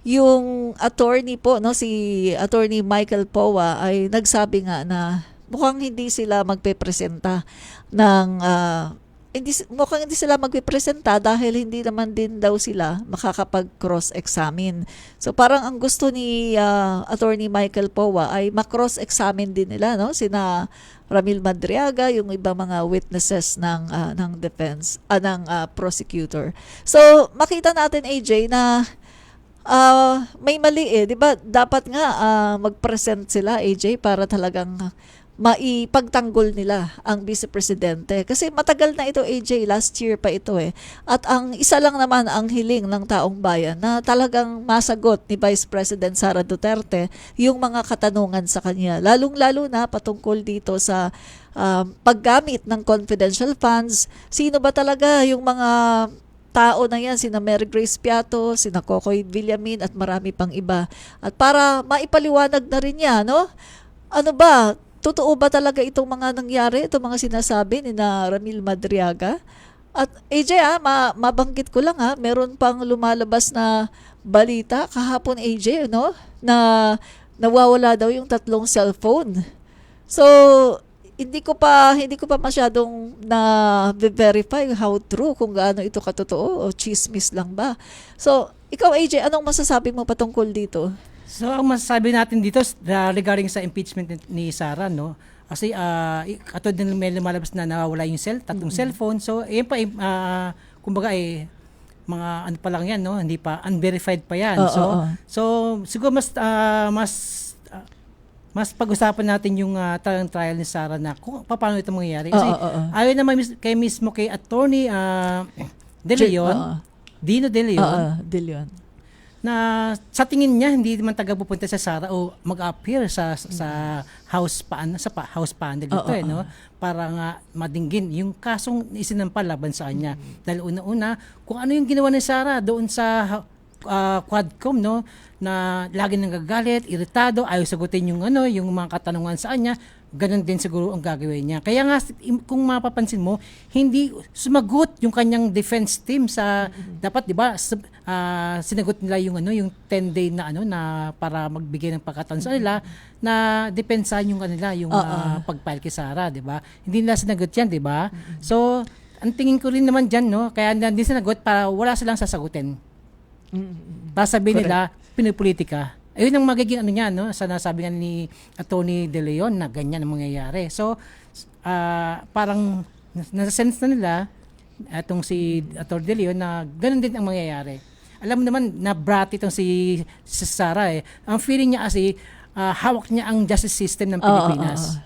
H: yung attorney po, no, si Attorney Michael Powa ay nagsabi nga na mukhang hindi sila magpepresenta ng mukhang hindi sila magpipresenta dahil hindi naman din daw sila makakapag-cross-examine. So parang ang gusto ni Attorney Michael Powa ay ma-cross-examine din nila, no, sina Ramil Madriaga, yung ibang mga witnesses ng defense, ng prosecutor. So makita natin AJ na may mali 'di ba? Dapat nga mag-present sila AJ para talagang maipagtanggol nila ang Vice Presidente. Kasi matagal na ito AJ, last year pa ito At ang isa lang naman ang hiling ng taong bayan na talagang masagot ni Vice President Sara Duterte yung mga katanungan sa kanya. Lalong-lalo na patungkol dito sa paggamit ng confidential funds. Sino ba talaga yung mga tao na yan, sina Mary Grace Piato, sina Cocoy Villamin at marami pang iba. At para maipaliwanag na rin niya, no? Ano ba? Totoo ba talaga itong mga nangyari, itong mga sinasabi ni na Ramil Madriaga? At AJ, mabanggit ko lang meron pang lumalabas na balita kahapon AJ, no? Na nawawala daw yung 3 cellphone. So, hindi ko pa masyadong na-verify how true, kung gaano ito katotoo o chismis lang ba. So, ikaw AJ, anong masasabi mo patungkol dito?
I: So ang masasabi natin dito regarding sa impeachment ni Sara, no? Kasi katulad din may lumalabas na nawawala yung 3 cellphone. So yun pa kumbaga mga ano pa lang yan, no? Hindi pa unverified pa yan. So siguro mas pag-usapan natin yung talagang trial ni Sara na kung paano ito mangyayari. Kasi ayon naman mismo kay Attorney Dino De Leon, na sa tingin niya hindi man pupunta sa Sara o mag-appear sa House panel dito no, para nga madinggin yung kasong isinampa laban sa kanya. Dahil una-una kung ano yung ginawa ni Sara doon sa Quadcom, no, na lagi nang gagalit, iritado, ayaw sagutin yung yung mga katanungan sa kanya. Ganun din siguro ang gagawin niya. Kaya nga kung mapapansin mo, hindi sumagot yung kanyang defense team sa dapat 'di ba sinagot nila yung yung 10-day na na para magbigay ng pagkataon sa nila na depensahan yung kanila yung pag-file kay Sara, 'di ba? Hindi nila sinagot 'yan, 'di ba? So, ang tingin ko rin naman diyan, no, kaya hindi sinagot para wala silang sasagutin. Para sabihin nila pinopolitika. Ayun ang magiging niya, no? Sa nasabi nga ni Attorney De Leon na ganyan ang mangyayari. So, parang nasa-sense na nila itong si Attorney De Leon na ganun din ang mangyayari. Alam mo naman na brat itong si Sara Ang feeling niya kasi hawak niya ang justice system ng Pilipinas.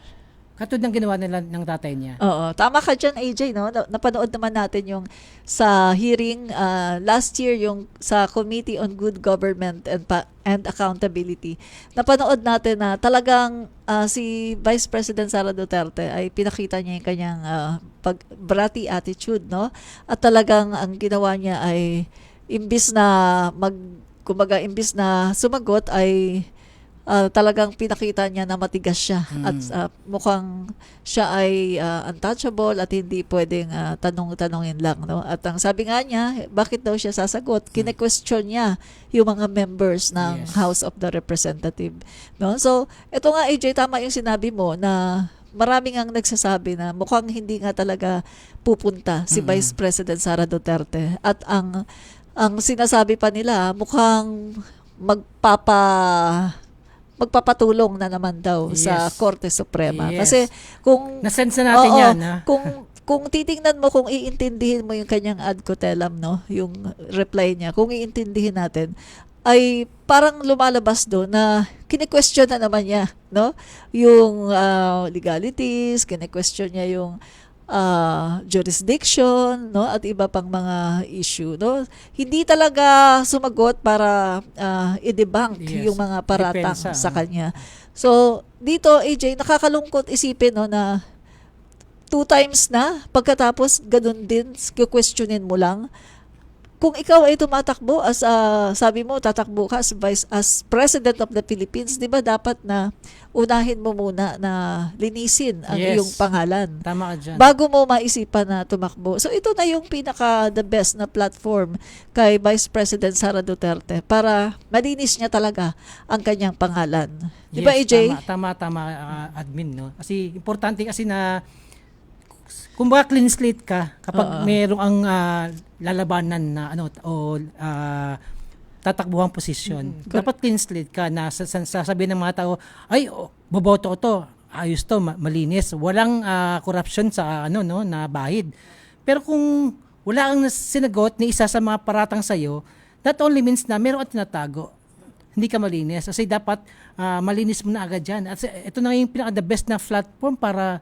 I: Katulad ng ginawa nila ng tatay niya.
H: Oo, tama ka dyan AJ, no? Napanood naman natin yung sa hearing last year, yung sa Committee on Good Government and Accountability. Napanood natin na talagang si Vice President Sara Duterte ay pinakita niya yung kanyang bratty attitude, no? At talagang ang ginawa niya ay imbis na sumagot ay talagang pinakita niya na matigas siya at mukhang siya ay untouchable at hindi pwedeng tanong-tanongin lang, no? At ang sabi nga niya, bakit daw siya sasagot? Kine-question niya yung mga members ng House of the Representative, no? So, ito nga AJ, tama yung sinabi mo na maraming ang nagsasabi na mukhang hindi nga talaga pupunta si Vice President Sara Duterte at ang sinasabi pa nila mukhang magpapatulong na naman daw sa Korte Suprema. Kasi kung
I: nasense natin yan,
H: kung titingnan mo, kung iintindihin mo yung kanyang ad cotelum, no, yung reply niya, kung iintindihin natin, ay parang lumalabas doon na kine-question na naman niya, no, yung legalities, kine-question niya yung jurisdiction, no, at iba pang mga issue, no. Hindi talaga sumagot para i-debunk yung mga paratang sa kanya. So dito AJ, nakakalungkot isipin, no, na 2 times na pagkatapos ganun din, questionin mo lang. kung ikaw ay tumatakbo as sabi mo tatakbo ka as President of the Philippines, 'di ba dapat na unahin mo muna na linisin ang
I: Yes.
H: iyong pangalan
I: Tama ka dyan.
H: bago mo maisipan na tumakbo. So ito na yung pinaka the best na platform kay Vice President Sara Duterte para malinis niya talaga ang kanyang pangalan. 'Di ba, AJ?
I: Tama, admin, no? Kasi importante kasi na kumbaga clean slate ka kapag merong ang lalabanan na tatakbuhang posisyon. Dapat clean slate ka na sasabihin ng mga tao, ay, boboto ko to, ayos to, malinis, walang corruption sa na bahid. Pero kung wala kang sinagot ni isa sa mga paratang sa'yo, that only means na meron kang tinatago. Hindi ka malinis. Kasi dapat malinis mo na agad dyan. At ito na yung pinaka-the best na platform para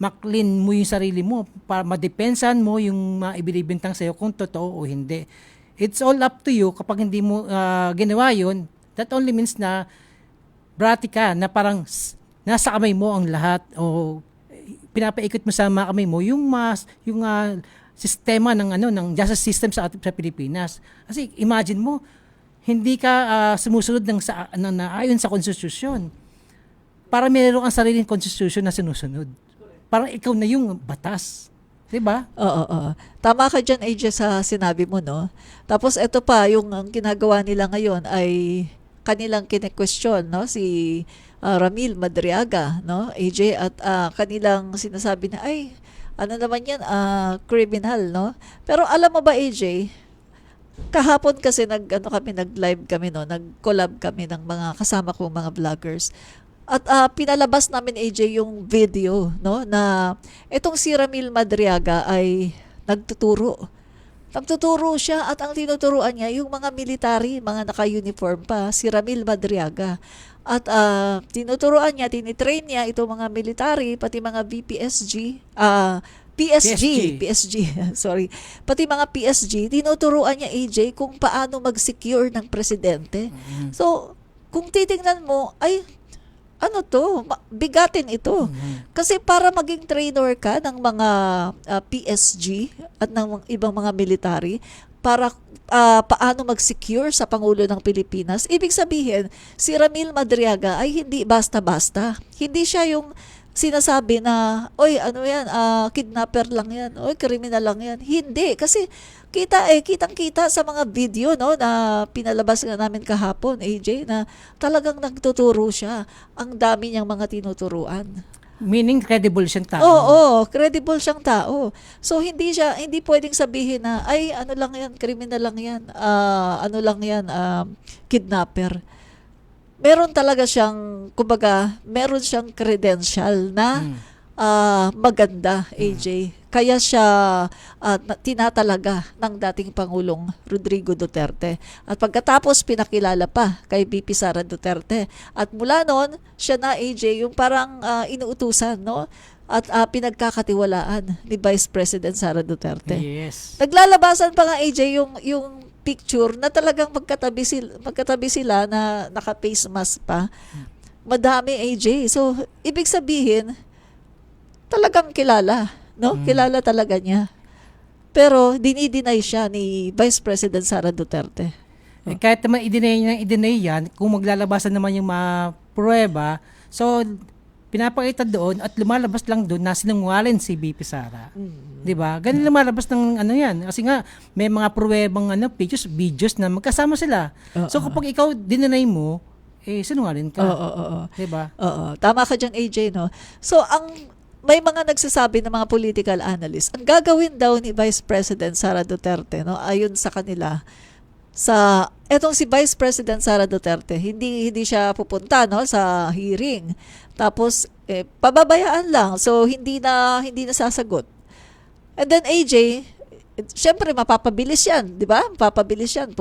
I: maklin mo yung sarili mo, para madepensan mo yung ibinibintang sa'yo kung totoo o hindi. It's all up to you. Kapag hindi mo ginawa yun, that only means na brati ka, na parang nasa kamay mo ang lahat o pinapaikot mo sa mga kamay mo yung sistema ng justice system sa Pilipinas. Kasi imagine mo, hindi ka sumusunod ayon sa konstitusyon. Para meron kang sariling konstitusyon na sinusunod. Parang ikaw na yung batas. Diba?
H: Oo. Tama ka dyan, AJ, sa sinabi mo, no? Tapos ito pa, yung ang ginagawa nila ngayon ay kanilang kine-question, no? Si Ramil Madriaga, no? AJ, at kanilang sinasabi na, ay, ano naman yan, criminal, no? Pero alam mo ba, AJ, kahapon kasi nag-live kami, no? Nag-collab kami ng mga kasama kong mga vloggers. At pinalabas namin, AJ, yung video, no, na itong si Ramil Madriaga ay nagtuturo. Nagtuturo siya at ang tinuturuan niya yung mga military, mga naka-uniform pa, si Ramil Madriaga. At tinuturuan niya, tinitrain niya itong mga military, pati mga PSG, sorry. Pati mga PSG, tinuturuan niya, AJ, kung paano mag-secure ng presidente. So, kung titingnan mo, ay, bigatin ito. Kasi para maging trainer ka ng mga PSG at ng ibang mga military, para paano mag-secure sa Pangulo ng Pilipinas, ibig sabihin, si Ramil Madriaga ay hindi basta-basta. Hindi siya yung sinasabi na, oy, ano yan, kidnapper lang yan, oy, kriminal lang yan. Hindi, kasi kitang-kita sa mga video, no, na pinalabas nga namin kahapon, AJ, na talagang nagtuturo siya. Ang dami niyang mga tinuturuan.
I: Meaning credible siyang tao.
H: Oo, credible siyang tao. So hindi pwedeng sabihin na ay ano lang yan, criminal lang yan, kidnapper. Meron talaga siyang, kumbaga, meron siyang credential na maganda, AJ. Kaya siya tinatalaga ng dating Pangulong Rodrigo Duterte. At pagkatapos pinakilala pa kay VP Sara Duterte. At mula noon, siya na, AJ, yung parang inuutusan, no? At pinagkakatiwalaan ni Vice President Sara Duterte.
I: Yes.
H: Naglalabasan pa nga, AJ, yung picture na talagang magkatabi sila na naka-face mask pa. Madami, AJ. So, ibig sabihin, talagang kilala. No? Kilala talaga niya. Pero dinideny siya ni Vice President Sara Duterte.
I: Kahit naman i-deny yan, kung maglalabasan naman yung mga pruweba, so pinapakita doon at lumalabas lang doon na sinungaling si VP Sara. 'Di ba? Ganun lumalabas ng yan. Kasi nga may mga pruwebang videos na magkasama sila. So kapag ikaw dineny mo, sinungaling ka.
H: Oo.
I: 'Di ba?
H: Oo. Tama ka diyan, AJ, no? So may mga nagsasabi ng mga political analysts, ang gagawin daw ni Vice President Sara Duterte, no, ayon sa kanila, etong si Vice President Sara Duterte, hindi siya pupunta, no, sa hearing. Tapos pababayaan lang. So hindi na sasagot. And then, AJ, syempre mapapabilis 'yan, 'di ba? Mapapabilis 'yan.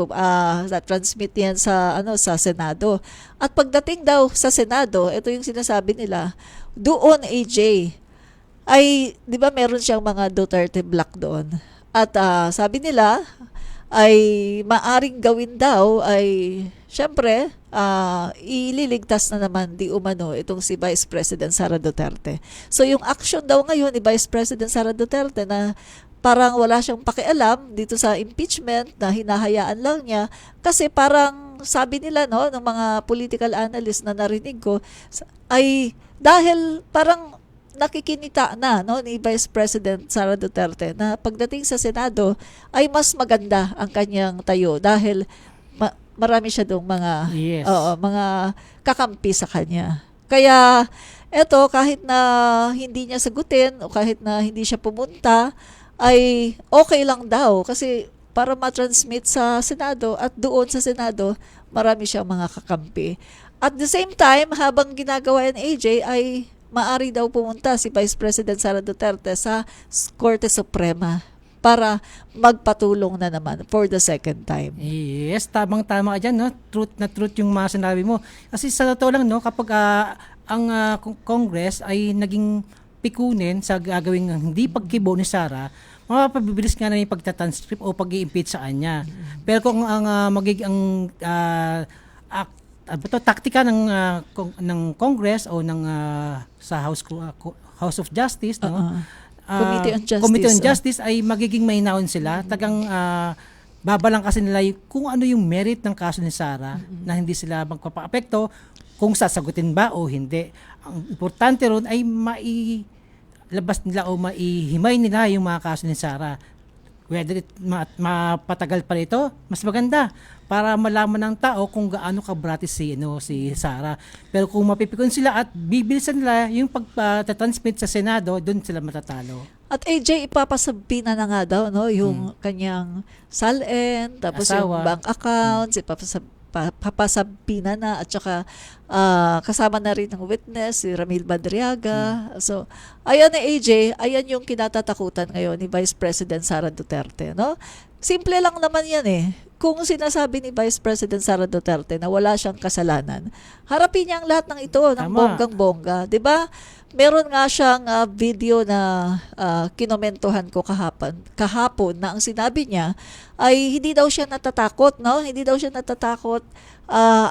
H: Transmit 'yan sa Senado. At pagdating daw sa Senado, ito yung sinasabi nila, doon, AJ, ay 'di ba meron siyang mga Duterte block doon. At sabi nila ay maaring gawin daw ay syempre ililigtas na naman di umano itong si Vice President Sara Duterte. So yung action daw ngayon ni Vice President Sara Duterte na parang wala siyang pakialam dito sa impeachment, na hinahayaan lang niya kasi parang sabi nila, no, ng mga political analyst na narinig ko, ay dahil parang nakikinita na, no, ni Vice President Sara Duterte na pagdating sa Senado ay mas maganda ang kanyang tayo dahil marami siya dong mga
I: Yes.
H: mga kakampi sa kanya. Kaya eto, kahit na hindi niya sagutin o kahit na hindi siya pumunta, ay okay lang daw kasi para ma-transmit sa Senado at doon sa Senado, marami siyang mga kakampi. At the same time, habang ginagawa yan, AJ, ay maari daw pumunta si Vice President Sara Duterte sa Korte Suprema para magpatulong na naman for the second time.
I: Yes, tamang-tama ka dyan, no? Truth na truth yung mga sinabi mo. Kasi sa totoo lang, no, kapag ang Congress ay naging pikunin sa gagawing hindi pagkibo ni Sara, mapapabibilis nga na yung pagtatranscript o pag-i-impeach sa kanya. Pero kung ang magiging taktika ng Congress o ng sa House of Justice, no? Committee on Justice ay magiging mahinahon sila. Tagang babalang kasi nila kung ano yung merit ng kaso ni Sara na hindi sila magpapaapekto kung sasagutin ba o hindi. Ang importante ron ay mailabas nila o maihimay nila yung mga kaso ni Sara. Whether mapatagal pa ito, mas maganda para malaman ng tao kung gaano kabratis si Sara. Pero kung mapipikon sila at bibilisan nila yung pagtatransmit sa Senado, doon sila matatalo.
H: At AJ, ipapasabi na nga daw, no, yung kanyang SALN, tapos
I: Asawa.
H: yung bank accounts, papasabi na at saka kasama na rin ng witness, si Ramil Badriaga. So, ayan na AJ, ayan yung kinatatakutan ngayon ni Vice President Sara Duterte, no? Simple lang naman yan eh. Kung sinasabi ni Vice President Sara Duterte na wala siyang kasalanan, harapin niya ang lahat ng ito ng
I: Tama.
H: bonggang-bongga. 'Di ba? Meron nga siyang video na kinomentuhan ko kahapon na ang sinabi niya ay hindi daw siya natatakot, no? Hindi daw siya natatakot.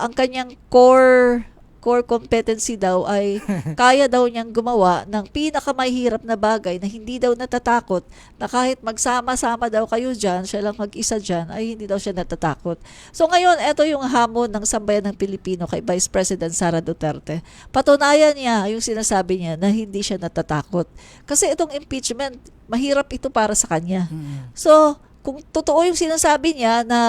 H: Ang kanyang core competency daw ay kaya daw niyang gumawa ng pinakamahirap na bagay na hindi daw natatakot, na kahit magsama-sama daw kayo dyan, siya lang mag-isa dyan, ay hindi daw siya natatakot. So ngayon, eto yung hamon ng sambayan ng Pilipino kay Vice President Sara Duterte. Patunayan niya yung sinasabi niya na hindi siya natatakot. Kasi itong impeachment, mahirap ito para sa kanya. So, kung totoo yung sinasabi niya na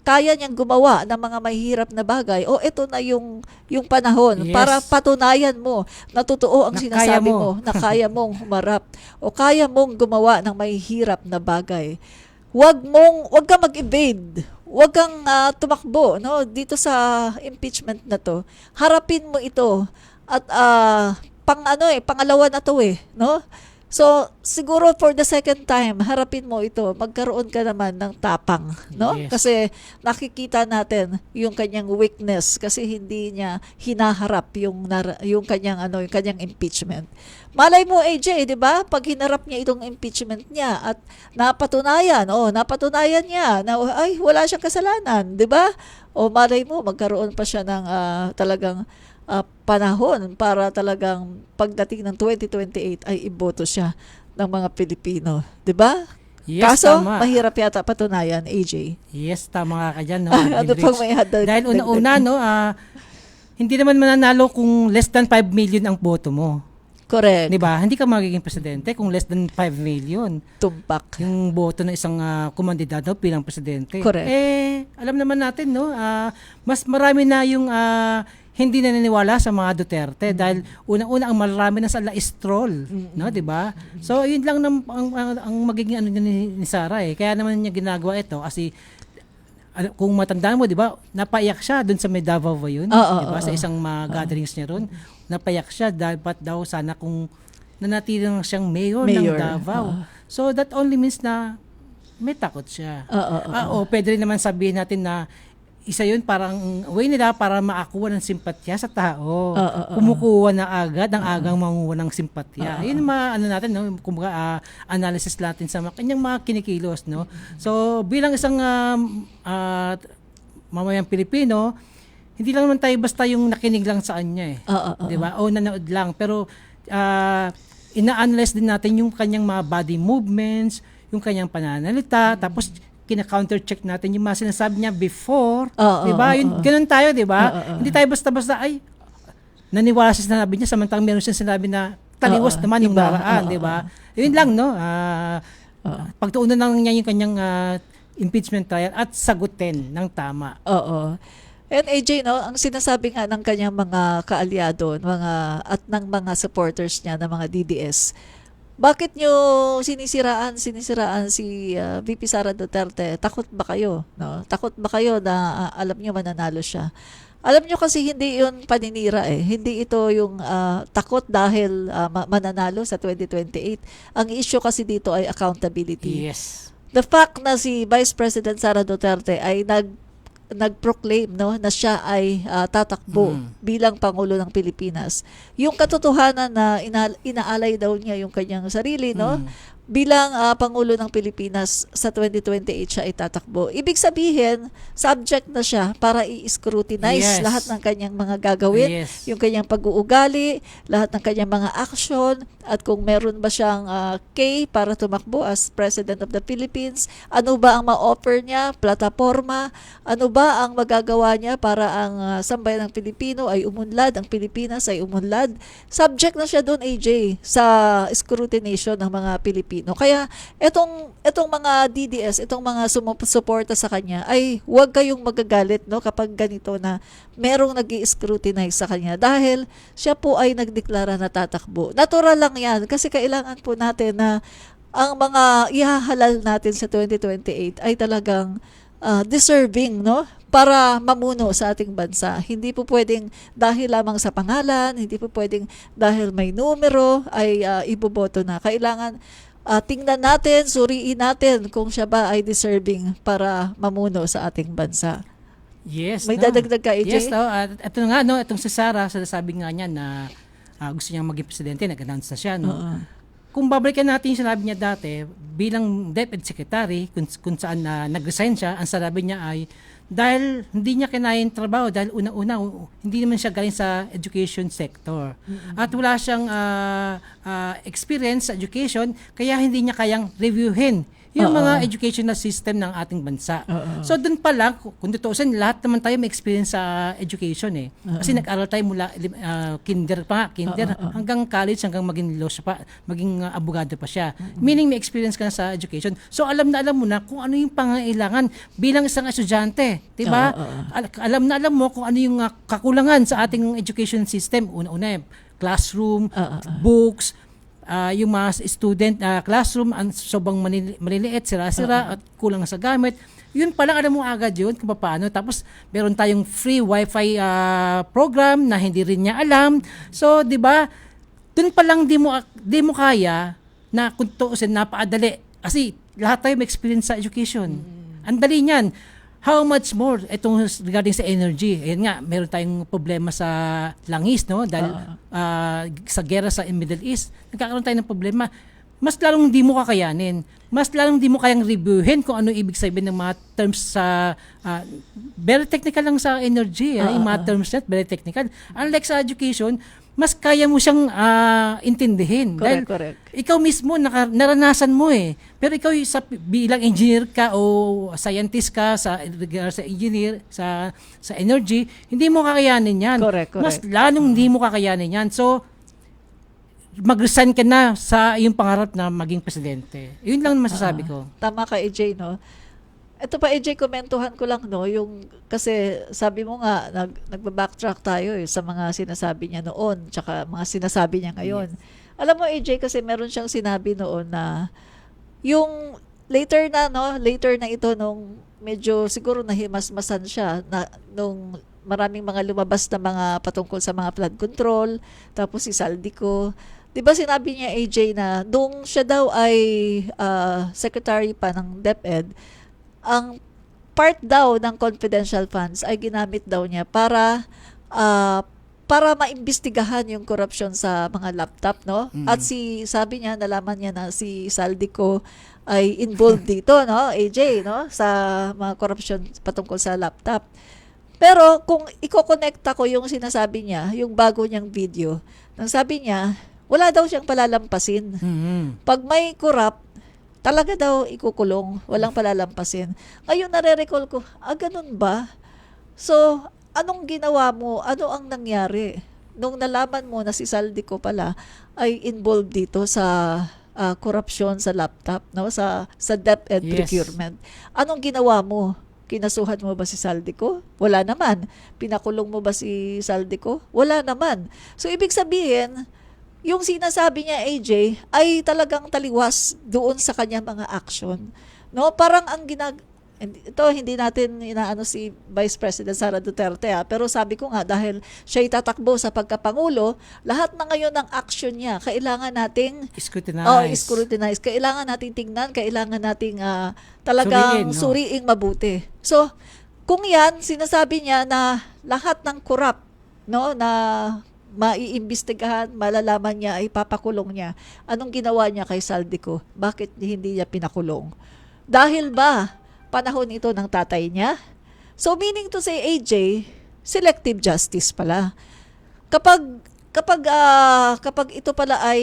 H: kaya niyang gumawa ng mga mahihirap na bagay, o ito na yung panahon para patunayan mo na totoo ang sinasabi mo, na kaya mong humarap o kaya mong gumawa ng mahihirap na bagay. Wag kang mag-evade. Wag kang tumakbo, no, dito sa impeachment na to. Harapin mo ito at pangalawa na to no? So, siguro for the second time, harapin mo ito, magkaroon ka naman ng tapang, no?
I: Yes.
H: Kasi nakikita natin yung kanyang weakness kasi hindi niya hinaharap yung kanyang impeachment. Malay mo AJ, 'di ba? Pag hinarap niya itong impeachment niya at napatunayan niya na ay wala siyang kasalanan, 'di ba? O malay mo magkaroon pa siya ng talagang panahon para talagang pagdating ng 2028 ay iboto siya ng mga Pilipino. 'Di ba?
I: Yes,
H: Kaso,
I: tama.
H: mahirap yata patunayan, AJ.
I: Yes, tama ka dyan, no?
H: Ano pang may
I: Dahil una-una, no, hindi naman mananalo kung less than 5 million ang boto mo.
H: Correct.
I: 'Di ba? Hindi ka magiging presidente kung less than 5 million.
H: Tumpak.
I: Yung boto ng isang kumandidato bilang presidente.
H: Correct.
I: Alam naman natin, no, mas marami na yung hindi naniniwala sa mga Duterte dahil unang-una ang marami na sa la-stroll, no, 'di ba? So, yun lang ang magiging ni Sara eh. Kaya naman niya ginagawa ito kasi kung matandaan mo, 'di ba? Napaiyak siya doon sa may Davao ba 'yun, 'di ba? Sa isang gatherings niya ron. Napaiyak siya dapat daw sana kung nanatili lang siyang mayor ng Davao. So, that only means na may takot siya. O pwede rin naman sabihin natin na isa yun parang way nila para makakuha ng simpatya sa tao. Kumukuha na agad ang agang manguha ng simpatya. Yun natin, no? Kumbaga, analysis natin sa kanyang mga kinikilos, no? So, bilang isang mamayang Pilipino, hindi lang naman tayo basta yung nakinig lang sa kanya eh. 'Di ba? O nanood lang. Pero ina-analyze din natin yung kanyang mga body movements, yung kanyang pananalita, tapos kina-counter-check natin yung mga sinasabi niya before, di ba? Ganun tayo, di ba? Hindi tayo basta-basta, ay, naniwala sa sinabi niya, samantalang meron siyang sinabi na taliwas naman yung naraan, di ba? Yun lang, no? Pagtuunan lang niya yung kanyang impeachment trial at sagutin ng tama.
H: Oo. And AJ, no, ang sinasabi nga ng kanyang mga kaalyado, at ng mga supporters niya ng mga DDS, bakit nyo sinisiraan si VP Sara Duterte? Takot ba kayo? No? Takot ba kayo na alam nyo mananalo siya? Alam nyo kasi hindi yun paninira eh. Hindi ito yung takot dahil mananalo sa 2028. Ang issue kasi dito ay accountability.
I: Yes.
H: The fact na si Vice President Sara Duterte ay nag-proclaim, no, na siya ay tatakbo bilang Pangulo ng Pilipinas. Yung katotohanan na inaalay daw niya yung kanyang sarili, no, bilang Pangulo ng Pilipinas sa 2028 siya ay tatakbo. Ibig sabihin, subject na siya para i-scrutinize lahat ng kanyang mga gagawin, yung kanyang pag-uugali, lahat ng kanyang mga action, at kung meron ba siyang K para tumakbo as President of the Philippines, ano ba ang ma-offer niya, plataforma, ano ba ang magagawa niya para ang sambayan ng Pilipino ay umunlad, ang Pilipinas ay umunlad. Subject na siya doon, AJ, sa scrutination ng mga Pilipino. Kaya itong mga DDS, itong mga sumusuporta sa kanya ay huwag kayong magagalit, no, kapag ganito na merong nag-i-scrutinize sa kanya dahil siya po ay nagdeklara na tatakbo. Natural lang yan kasi kailangan po natin na ang mga ihahalal natin sa 2028 ay talagang deserving, no, para mamuno sa ating bansa. Hindi po pwedeng dahil lamang sa pangalan, hindi po pwedeng dahil may numero ay iboboto na. Kailangan tingnan natin, suriin natin kung siya ba ay deserving para mamuno sa ating bansa.
I: Yes.
H: May dadagdag ka, AJ?
I: Yes, at ito nga, no, itong si Sara, sinasabi nga niya na gusto niyang maging presidente, nag-announce na siya, no. Kung babalikan natin yung sinabi niya dati, bilang DepEd Secretary, kung saan nag-resign siya, ang sinabi niya ay, dahil hindi niya kinaya yung trabaho, dahil una-una, hindi naman siya galing sa education sector. At wala siyang experience sa education, kaya hindi niya kayang reviewin yung mga educational system ng ating bansa. So doon pa lang, kung tutuusin, lahat naman tayo may experience sa education eh. Kasi nag-aral tayo mula kinder hanggang college, hanggang maging law siya pa, maging abogado pa siya. Meaning may experience ka na sa education. So alam mo na kung ano yung pangangailangan bilang isang estudyante, 'di ba? Alam mo kung ano yung kakulangan sa ating education system. Una-una, classroom, books, yung mga student classroom ang sobrang maliliit, sira-sira at kulang sa gamit. Yun pala, alam mo agad yun kung paano. Tapos meron tayong free wifi program na hindi rin niya alam. So, 'di ba? Dun pa lang di mo kaya na kung tuusin napaadali kasi lahat tayo may experience sa education. Ang dali niyan. How much more itong regarding sa energy? Ayan nga, meron tayong problema sa langis, no? Dahil sa gera sa Middle East, nagkakaroon tayo ng problema. Mas lalong hindi mo kakayanin. Mas lalong hindi mo kayang reviewin kung ano ibig sabihin ng mga terms sa very technical lang sa energy. Yung mga terms net, very technical. Unlike sa education, mas kaya mo siyang intindihin.
H: Correct.
I: Ikaw mismo, naranasan mo eh. Pero ikaw bilang engineer ka o scientist ka sa engineer, sa energy, hindi mo kakayanin yan.
H: Correct.
I: Mas lalong hindi mo kakayanin yan. So, mag-resign ka na sa iyong pangarap na maging presidente. Yun lang masasabi ko.
H: Tama ka, AJ, no? Ito pa, AJ, komentuhan ko lang, no, yung, kasi sabi mo nga, nagbabacktrack tayo sa mga sinasabi niya noon, tsaka mga sinasabi niya ngayon. Yes. Alam mo, AJ, kasi meron siyang sinabi noon na, yung later na ito, nung medyo siguro nahimasmasan siya, nung maraming mga lumabas na mga patungkol sa mga flood control, tapos si Saldico, di ba sinabi niya, AJ, na nung siya daw ay secretary pa ng DepEd, ang part daw ng confidential funds ay ginamit daw niya para maimbestigahan yung corruption sa mga laptop, no? At sabi niya, nalaman niya na si Saldico ay involved dito, no? AJ, no? Sa mga corruption patungkol sa laptop. Pero kung i-connecta ko yung sinasabi niya, yung bago niyang video, nang sabi niya, wala daw siyang palalampasin. Pag may corrupt, talaga daw ikukulong, walang palalampasin. Ngayon nare-recall ko, ganun ba? So, anong ginawa mo? Ano ang nangyari? Nung nalaman mo na si Saldico pala ay involved dito sa korupsyon sa laptop, no? Sa DepEd procurement. Anong ginawa mo? Kinasuhan mo ba si Saldico? Wala naman. Pinakulong mo ba si Saldico? Wala naman. So, ibig sabihin, yung sinasabi niya, AJ, ay talagang taliwas doon sa kanyang mga action. No? Parang ang ito, hindi natin inaano si Vice President Sara Duterte, pero sabi ko nga, dahil siya itatakbo sa pagkapangulo, lahat na ngayon ng action niya, kailangan nating scrutinize. Kailangan nating tingnan, kailangan nating talagang suriing mabuti. So, kung yan, sinasabi niya na lahat ng corrupt, no, na maiimbestigahan, malalaman niya, ay papakulong niya. Anong ginawa niya kay Saldico? Bakit hindi niya pinakulong? Dahil ba panahon ito ng tatay niya? So, meaning to say, AJ, selective justice pala. Kapag ito pala ay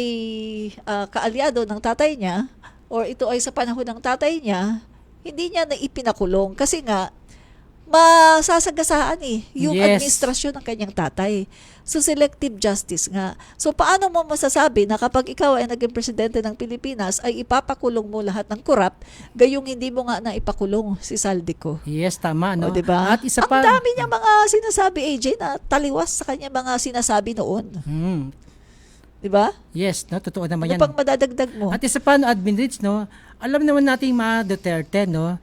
H: kaalyado ng tatay niya, or ito ay sa panahon ng tatay niya, hindi niya na ipinakulong. Kasi nga, masasagasaan yung administrasyon ng kanyang tatay. So, selective justice nga. So, paano mo masasabi na kapag ikaw ay naging presidente ng Pilipinas, ay ipapakulong mo lahat ng corrupt, gayong hindi mo nga na ipakulong si Saldico?
I: Yes, tama, no?
H: Diba?
I: At isa pa,
H: ang dami niya mga sinasabi, AJ, na taliwas sa kanya mga sinasabi noon. Diba?
I: Yes, no? Totoo naman yan.
H: Ano pang madadagdag mo?
I: At isa pa, no, Admin Rich, no? Alam naman natin mga Duterte, no?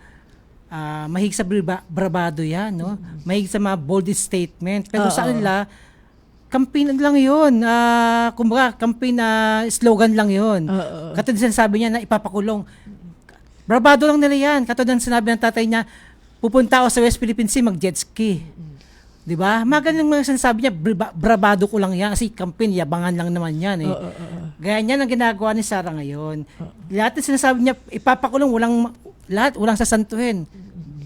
I: Mahig sa bravado yan, no? Mahig sa mga bold statement. Pero sa kanila, campaign lang yun. Kumbaga, campaign na slogan lang yun. Katulad sinasabi niya na ipapakulong. Bravado lang nila yan. Katulad sinabi ng tatay niya, pupunta ako sa West Philippine Sea, mag-jet ski. Diba? Mga ganun mga sinasabi niya, bravado ko lang yan. Kasi campaign, yabangan lang naman yan. Ganyan ang ginagawa ni Sara ngayon. Lahat ng sinasabi niya, ipapakulong, walang sasantuhin.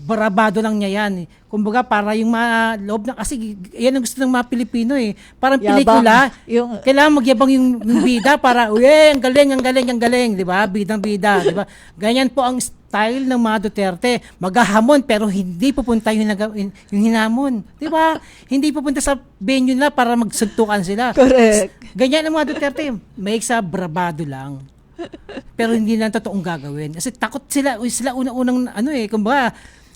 I: Barabado lang niya yan. Kumbaga, para yung mga loob na, kasi yan ang gusto ng mga Pilipino Parang pelikula, kailangan magyabang yung bida para, ang galing, di ba? Bidang-bida, di ba? Ganyan po ang style ng mga Duterte. Maghahamon, pero hindi pupunta yung hinamon. Di ba? Hindi pupunta sa venue na para magsuntukan sila.
H: Correct.
I: Ganyan ang mga Duterte. May sa brabado lang. Pero hindi lang totoong gagawin. Kasi takot sila unang-unang kumbaga,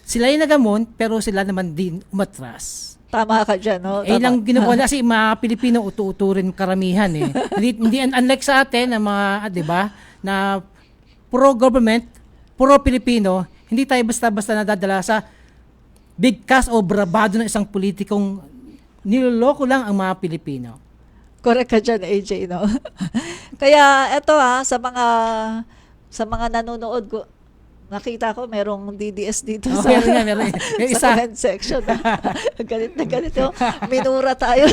I: sila yung nagamon, pero sila naman din umatras.
H: Tama ka dyan, no?
I: Lang ginagawa kasi mga Pilipino utu-uturin karamihan hindi unlike sa atin na mga, di ba, na pro-government, pro-Pilipino, hindi tayo basta-basta nadadala sa big cast o bravado ng isang politikong niloloko lang ang mga Pilipino.
H: Correct ka dyan, AJ, no? Kaya eto sa mga nanonood ko, nakita ko merong DDS dito sa
I: meron.
H: sa comment section. Galit na galit yung minura tayo.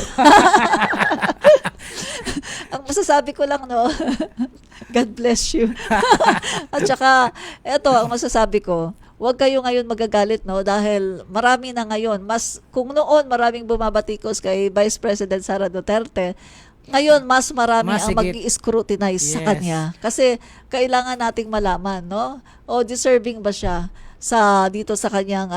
H: Ang masasabi ko lang, no, God bless you. At saka, eto, ang masasabi ko, huwag kayo ngayon magagalit, no, dahil marami na ngayon, kung noon maraming bumabatikos kay Vice President Sara Duterte, ngayon mas marami ang mag-i-scrutinize sa kanya. Kasi kailangan nating malaman, no, o deserving ba siya dito sa kanyang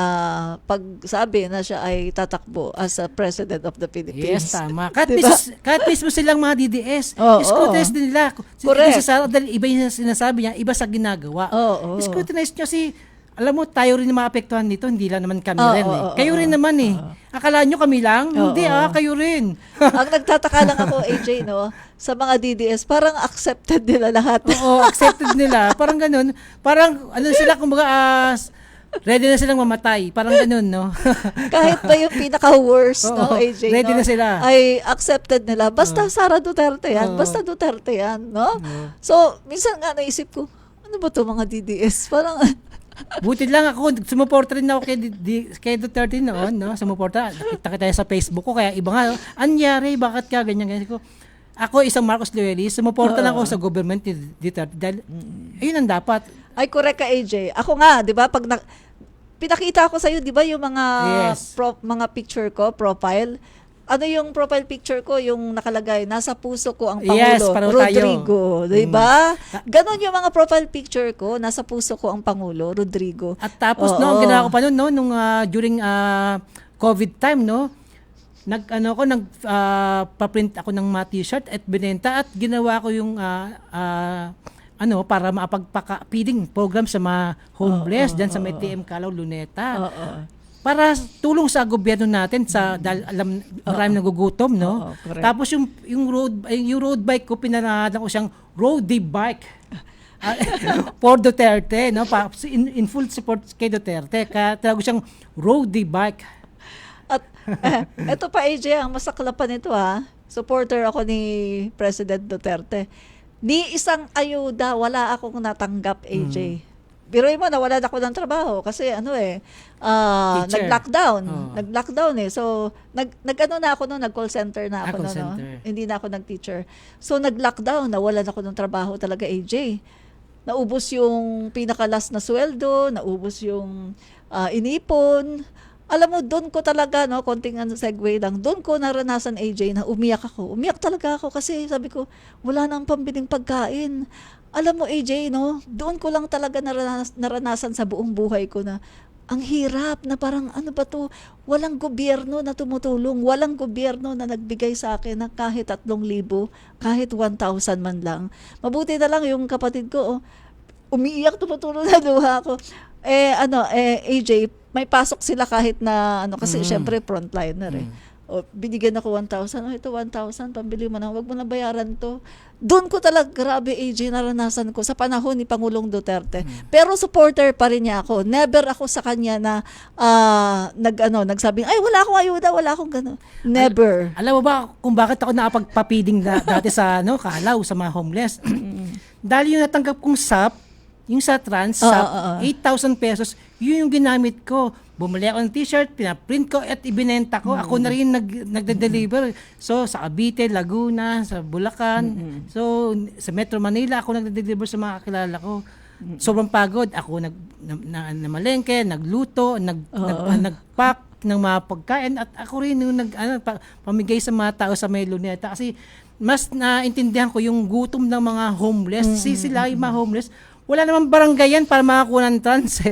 H: pagsabi na siya ay tatakbo as a President of the Philippines.
I: Yes, tama. Kahit mismo silang mga DDS, scrutinize din nila.
H: Correct.
I: Dahil iba yung sinasabi niya, iba sa ginagawa. Scrutinize niya alam mo, tayo rin na maapektuhan nito, hindi lang naman kami rin Kayo rin naman Akala nyo kami lang? Hindi kayo rin.
H: Ang nagtataka lang ako, AJ, no, sa mga DDS, parang accepted nila lahat.
I: Accepted nila. Parang ganun. Parang, sila, kumbaga, ready na silang mamatay. Parang ganun, no?
H: Kahit ba yung pinaka-worst, no, AJ,
I: ready na sila.
H: Ay accepted nila. Basta Sara Duterte yan. Basta Duterte yan, no? So, minsan nga naisip ko, ano ba to mga DDS? Parang,
I: buti lang ako, sumuporta rin ako kay Duterte noon, no? Sumuporta. Nakita tayo sa Facebook ko, kaya iba nga, anyari, bakit ka, ganyan ko. Ako, isang Marcos loyalist, sumuporta lang ako sa government ni Duterte. Dahil, ayun ang dapat.
H: Ay, correct ka, AJ. Ako nga, di ba, pag pinakita ko sa'yo, di ba, yung mga mga picture ko, profile, ano yung profile picture ko, yung nakalagay, nasa puso ko ang
I: Yes,
H: Pangulo,
I: pareho tayo.
H: Rodrigo. Diba? Ganon yung mga profile picture ko, nasa puso ko ang Pangulo, Rodrigo.
I: At tapos no, ang ginawa ko pa noon no, nung during COVID time no, paprint ako ng mga t-shirt at binenta at ginawa ko yung para maapagpaka-feeding program sa mga homeless dyan sa may TM Calao, Luneta. Para tulong sa gobyerno natin dahil alam maraming nagugutom, no? Tapos yung road bike ko pinanahalan ko siyang roadie bike. For Duterte, no? In full support kay Duterte. Kaya tawag ko siyang roadie bike.
H: At eto pa AJ, ang masaklapan nito supporter ako ni President Duterte. Ni isang ayuda wala akong natanggap AJ. Biruin mo, nawalan ako ng trabaho kasi nag-lockdown. Nag-lockdown So, nag-ano na ako noon, nag-call center na ako noon. No? Hindi na ako nag-teacher. So, nag-lockdown, nawalan ako ng trabaho talaga, AJ. Naubos yung pinakalas na sweldo, naubos yung inipon. Alam mo, doon ko talaga, no, konting segue lang, doon ko naranasan, AJ, na umiyak ako. Umiyak talaga ako kasi sabi ko, wala nang pambiling pagkain. Alam mo, AJ, no, doon ko lang talaga naranasan sa buong buhay ko na ang hirap na parang ano ba to, walang gobyerno na tumutulong, walang gobyerno na nagbigay sa akin ng kahit 3,000, kahit 1,000 man lang. Mabuti na lang yung kapatid ko, umiiyak, tumutulong na luha ko. AJ, may pasok sila kahit na kasi syempre frontliner binigyan ako 1,000. Ito 1,000, pambili mo na, wag mo na bayaran to. Doon ko talaga, grabe AJ, naranasan ko sa panahon ni Pangulong Duterte. Pero supporter pa rin niya ako. Never ako sa kanya na nagsabing, ay wala akong ayuda, wala akong gano'n. Never.
I: Alam mo ba kung bakit ako nakapagpapiding dati sa Calao, sa mga homeless? Dahil yung natanggap kong SAP, yung sa trans, SAP, 8,000 pesos, yun yung ginamit ko. Bumili ako ng t-shirt, pinaprint ko at ibinenta ko. Ako na rin nagde-deliver. So, sa Cavite, Laguna, sa Bulacan. So, sa Metro Manila, ako nagde-deliver sa mga kakilala ko. Sobrang pagod. Ako namalengke, nagluto, nagpack ng mga pagkain. At ako rin yung pamigay sa mga tao sa may Luneta. Kasi mas naintindihan ko yung gutom ng mga homeless. Sila yung mga homeless. Wala namang barangay yan para makakuha ng trans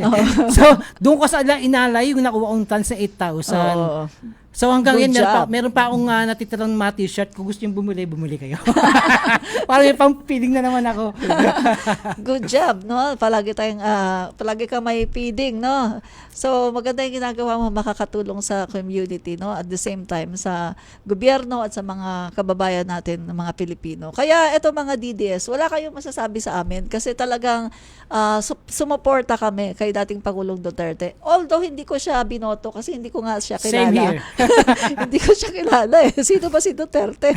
I: So, doon ko sa inalay yung nakuha kong trans na 8,000. So, hanggang
H: Good
I: yan,
H: job.
I: meron pa akong natitirang mga t-shirt. Kung gusto yung bumili kayo. Para may pang-feeding na naman ako.
H: Good job, no? Palagi kang may feeding, no? So, maganda yung ginagawa mo, makakatulong sa community, no? At the same time, sa gobyerno at sa mga kababayan natin, ng mga Pilipino. Kaya, eto mga DDS, wala kayong masasabi sa amin kasi talagang sumuporta kami kay dating Pangulong Duterte. Although, hindi ko siya binoto kasi hindi ko nga siya kilala.
I: Same here.
H: Hindi ko siya kilala Sino ba si Duterte?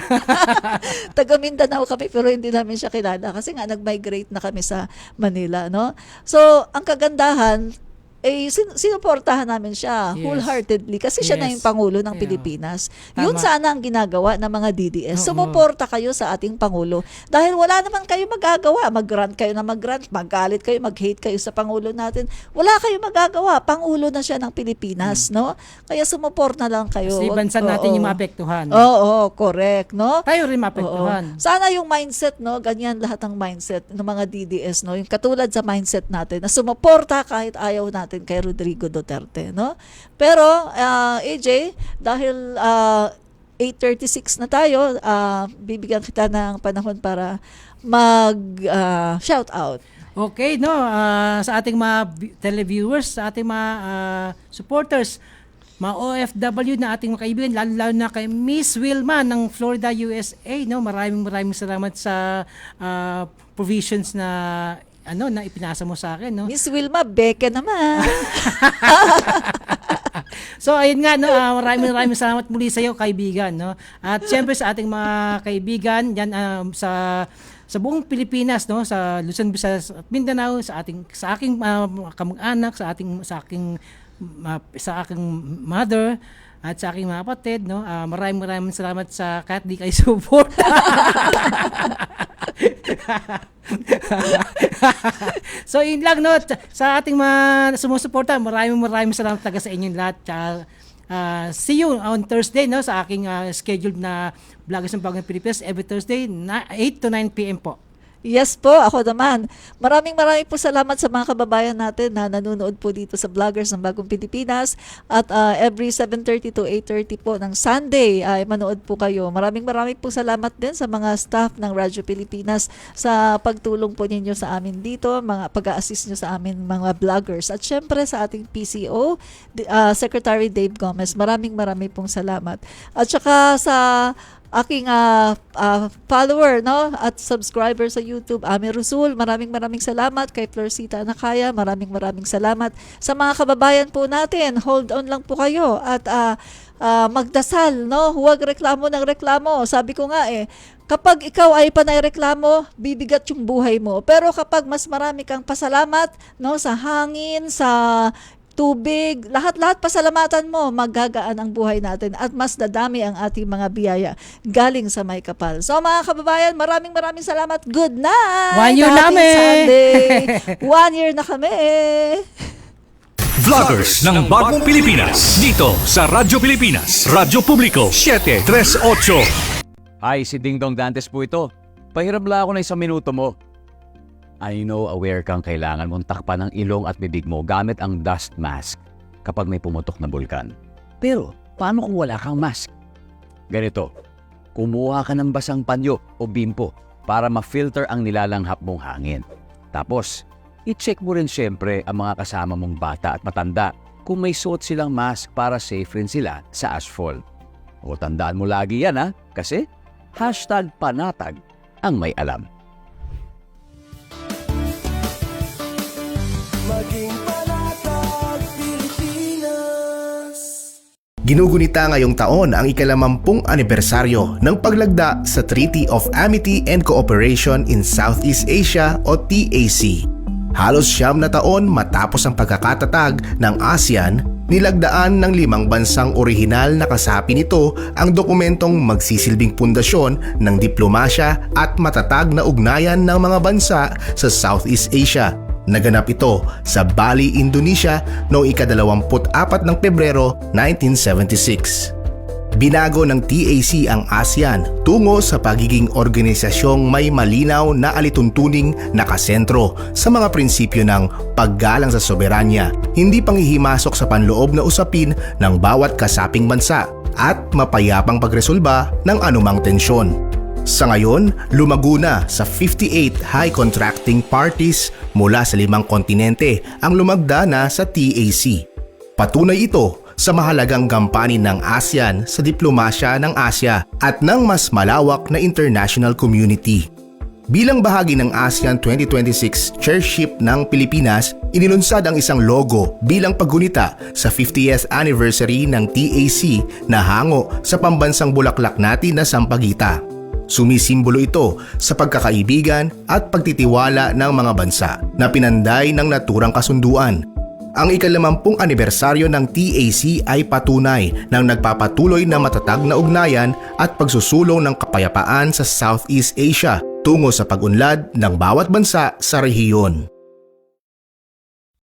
H: Taga Mindanao kami pero hindi namin siya kilala kasi nga nag-migrate na kami sa Manila, no? So, ang kagandahan sinuportahan namin siya wholeheartedly kasi siya na yung Pangulo ng Pilipinas. Yun sana ang ginagawa ng mga DDS. Sumuporta kayo sa ating Pangulo. Dahil wala naman kayo magagawa. Mag-grant kayo na mag-grant, magalit kayo, mag-hate kayo sa Pangulo natin. Wala kayo magagawa. Pangulo na siya ng Pilipinas, no? Kaya sumuporta lang kayo.
I: Kasi bansa natin yung maapektuhan.
H: Oo, correct, no?
I: Tayo rin maapektuhan.
H: Sana yung mindset, no? Ganyan lahat ang mindset ng mga DDS, no? Yung katulad sa mindset natin na sumuporta kahit ayaw natin kay Rodrigo Duterte, no? Pero AJ, dahil 8:36 na tayo, bibigyan kita ng panahon para shout out.
I: Okay, no, sa ating mga televiewers, sa ating mga supporters, mga OFW na ating mga kaibigan, lalo na kay Miss Wilma ng Florida, USA, no? Maraming salamat sa provisions na na ipinasa mo sa akin, no?
H: Miss Wilma, beke naman.
I: So, ayun nga, no, maraming salamat muli sa iyo, kaibigan, no? At syempre sa ating mga kaibigan, yan sa buong Pilipinas, no, sa Luzon, Visayas at Mindanao, sa aking kamag-anak, sa aking mother, at sa aking mga kapatid, no, maraming salamat sa kahit di kayo support. So yun lang, no, sa ating mga sumusuporta, maraming salamat talaga sa inyong lahat. See you on Thursday, no, sa aking scheduled na Vloggers ng Bagong Pilipinas every Thursday 8 to 9 p.m. po.
H: Yes po, ako naman. Maraming po salamat sa mga kababayan natin na nanonood po dito sa Vloggers ng Bagong Pilipinas. At every 7:30 to 8:30 po ng Sunday ay manood po kayo. Maraming po salamat din sa mga staff ng Radyo Pilipinas sa pagtulong po ninyo sa amin dito, mga pag-a-assist nyo sa amin mga vloggers. At syempre sa ating PCO, Secretary Dave Gomez. Maraming pong salamat. At saka sa aking follower, no, at subscriber sa YouTube, Ami Rusul, maraming salamat. Kay Florcita Nakaya, maraming salamat. Sa mga kababayan po natin, hold on lang po kayo at magdasal, no, huwag reklamo ng reklamo. Sabi ko nga kapag ikaw ay panay reklamo, bibigat yung buhay mo. Pero kapag mas marami kang pasalamat, no, sa hangin, sa tubig, lahat pasalamatan mo, magagaan ang buhay natin at mas dadami ang ating mga biyaya galing sa may kapal. So mga kababayan, maraming salamat. Good night!
I: 1 year
H: Happy
I: namin!
H: Sunday! 1 year na kami!
C: Vloggers ng Bagong Pilipinas. Dito sa Radyo Pilipinas. Radyo Publiko 738.
L: Hi, si Ding Dong Dantes po ito. Pahiram lang ako ng 1 minuto mo. I know aware kang kailangan mong takpan ng ilong at bibig mo gamit ang dust mask kapag may pumutok na bulkan. Pero, paano kung wala kang mask? Ganito, kumuha ka ng basang panyo o bimpo para ma-filter ang nilalanghap mong hangin. Tapos, i-check mo rin syempre ang mga kasama mong bata at matanda kung may suot silang mask para safe rin sila sa ashfall. O tandaan mo lagi yan kasi #panatag ang may alam.
M: Ginugunita ngayong taon ang ika-50 anibersaryo ng paglagda sa Treaty of Amity and Cooperation in Southeast Asia o TAC. Halos 9 na taon matapos ang pagkakatatag ng ASEAN, nilagdaan ng 5 bansang orihinal na kasapi nito ang dokumentong magsisilbing pundasyon ng diplomasya at matatag na ugnayan ng mga bansa sa Southeast Asia. Naganap ito sa Bali, Indonesia noong ika-24 ng Pebrero 1976. Binago ng TAC ang ASEAN tungo sa pagiging organisasyong may malinaw na alituntuning nakasentro sa mga prinsipyo ng paggalang sa soberanya, hindi panghihimasok sa panloob na usapin ng bawat kasaping bansa at mapayapang pagresolba ng anumang tensyon. Sa ngayon, lumago na sa 58 high contracting parties mula sa 5 kontinente ang lumagda na sa TAC. Patunay ito sa mahalagang gampanin ng ASEAN sa diplomasya ng Asya at ng mas malawak na international community. Bilang bahagi ng ASEAN 2026 chairship ng Pilipinas, inilunsad ang isang logo bilang paggunita sa 50th anniversary ng TAC na hango sa pambansang bulaklak natin na Sampaguita. Sumisimbolo ito sa pagkakaibigan at pagtitiwala ng mga bansa na pinanday ng naturang kasunduan. Ang ika-50 anibersaryo ng TAC ay patunay ng nagpapatuloy na matatag na ugnayan at pagsusulong ng kapayapaan sa Southeast Asia tungo sa pag-unlad ng bawat bansa sa rehiyon.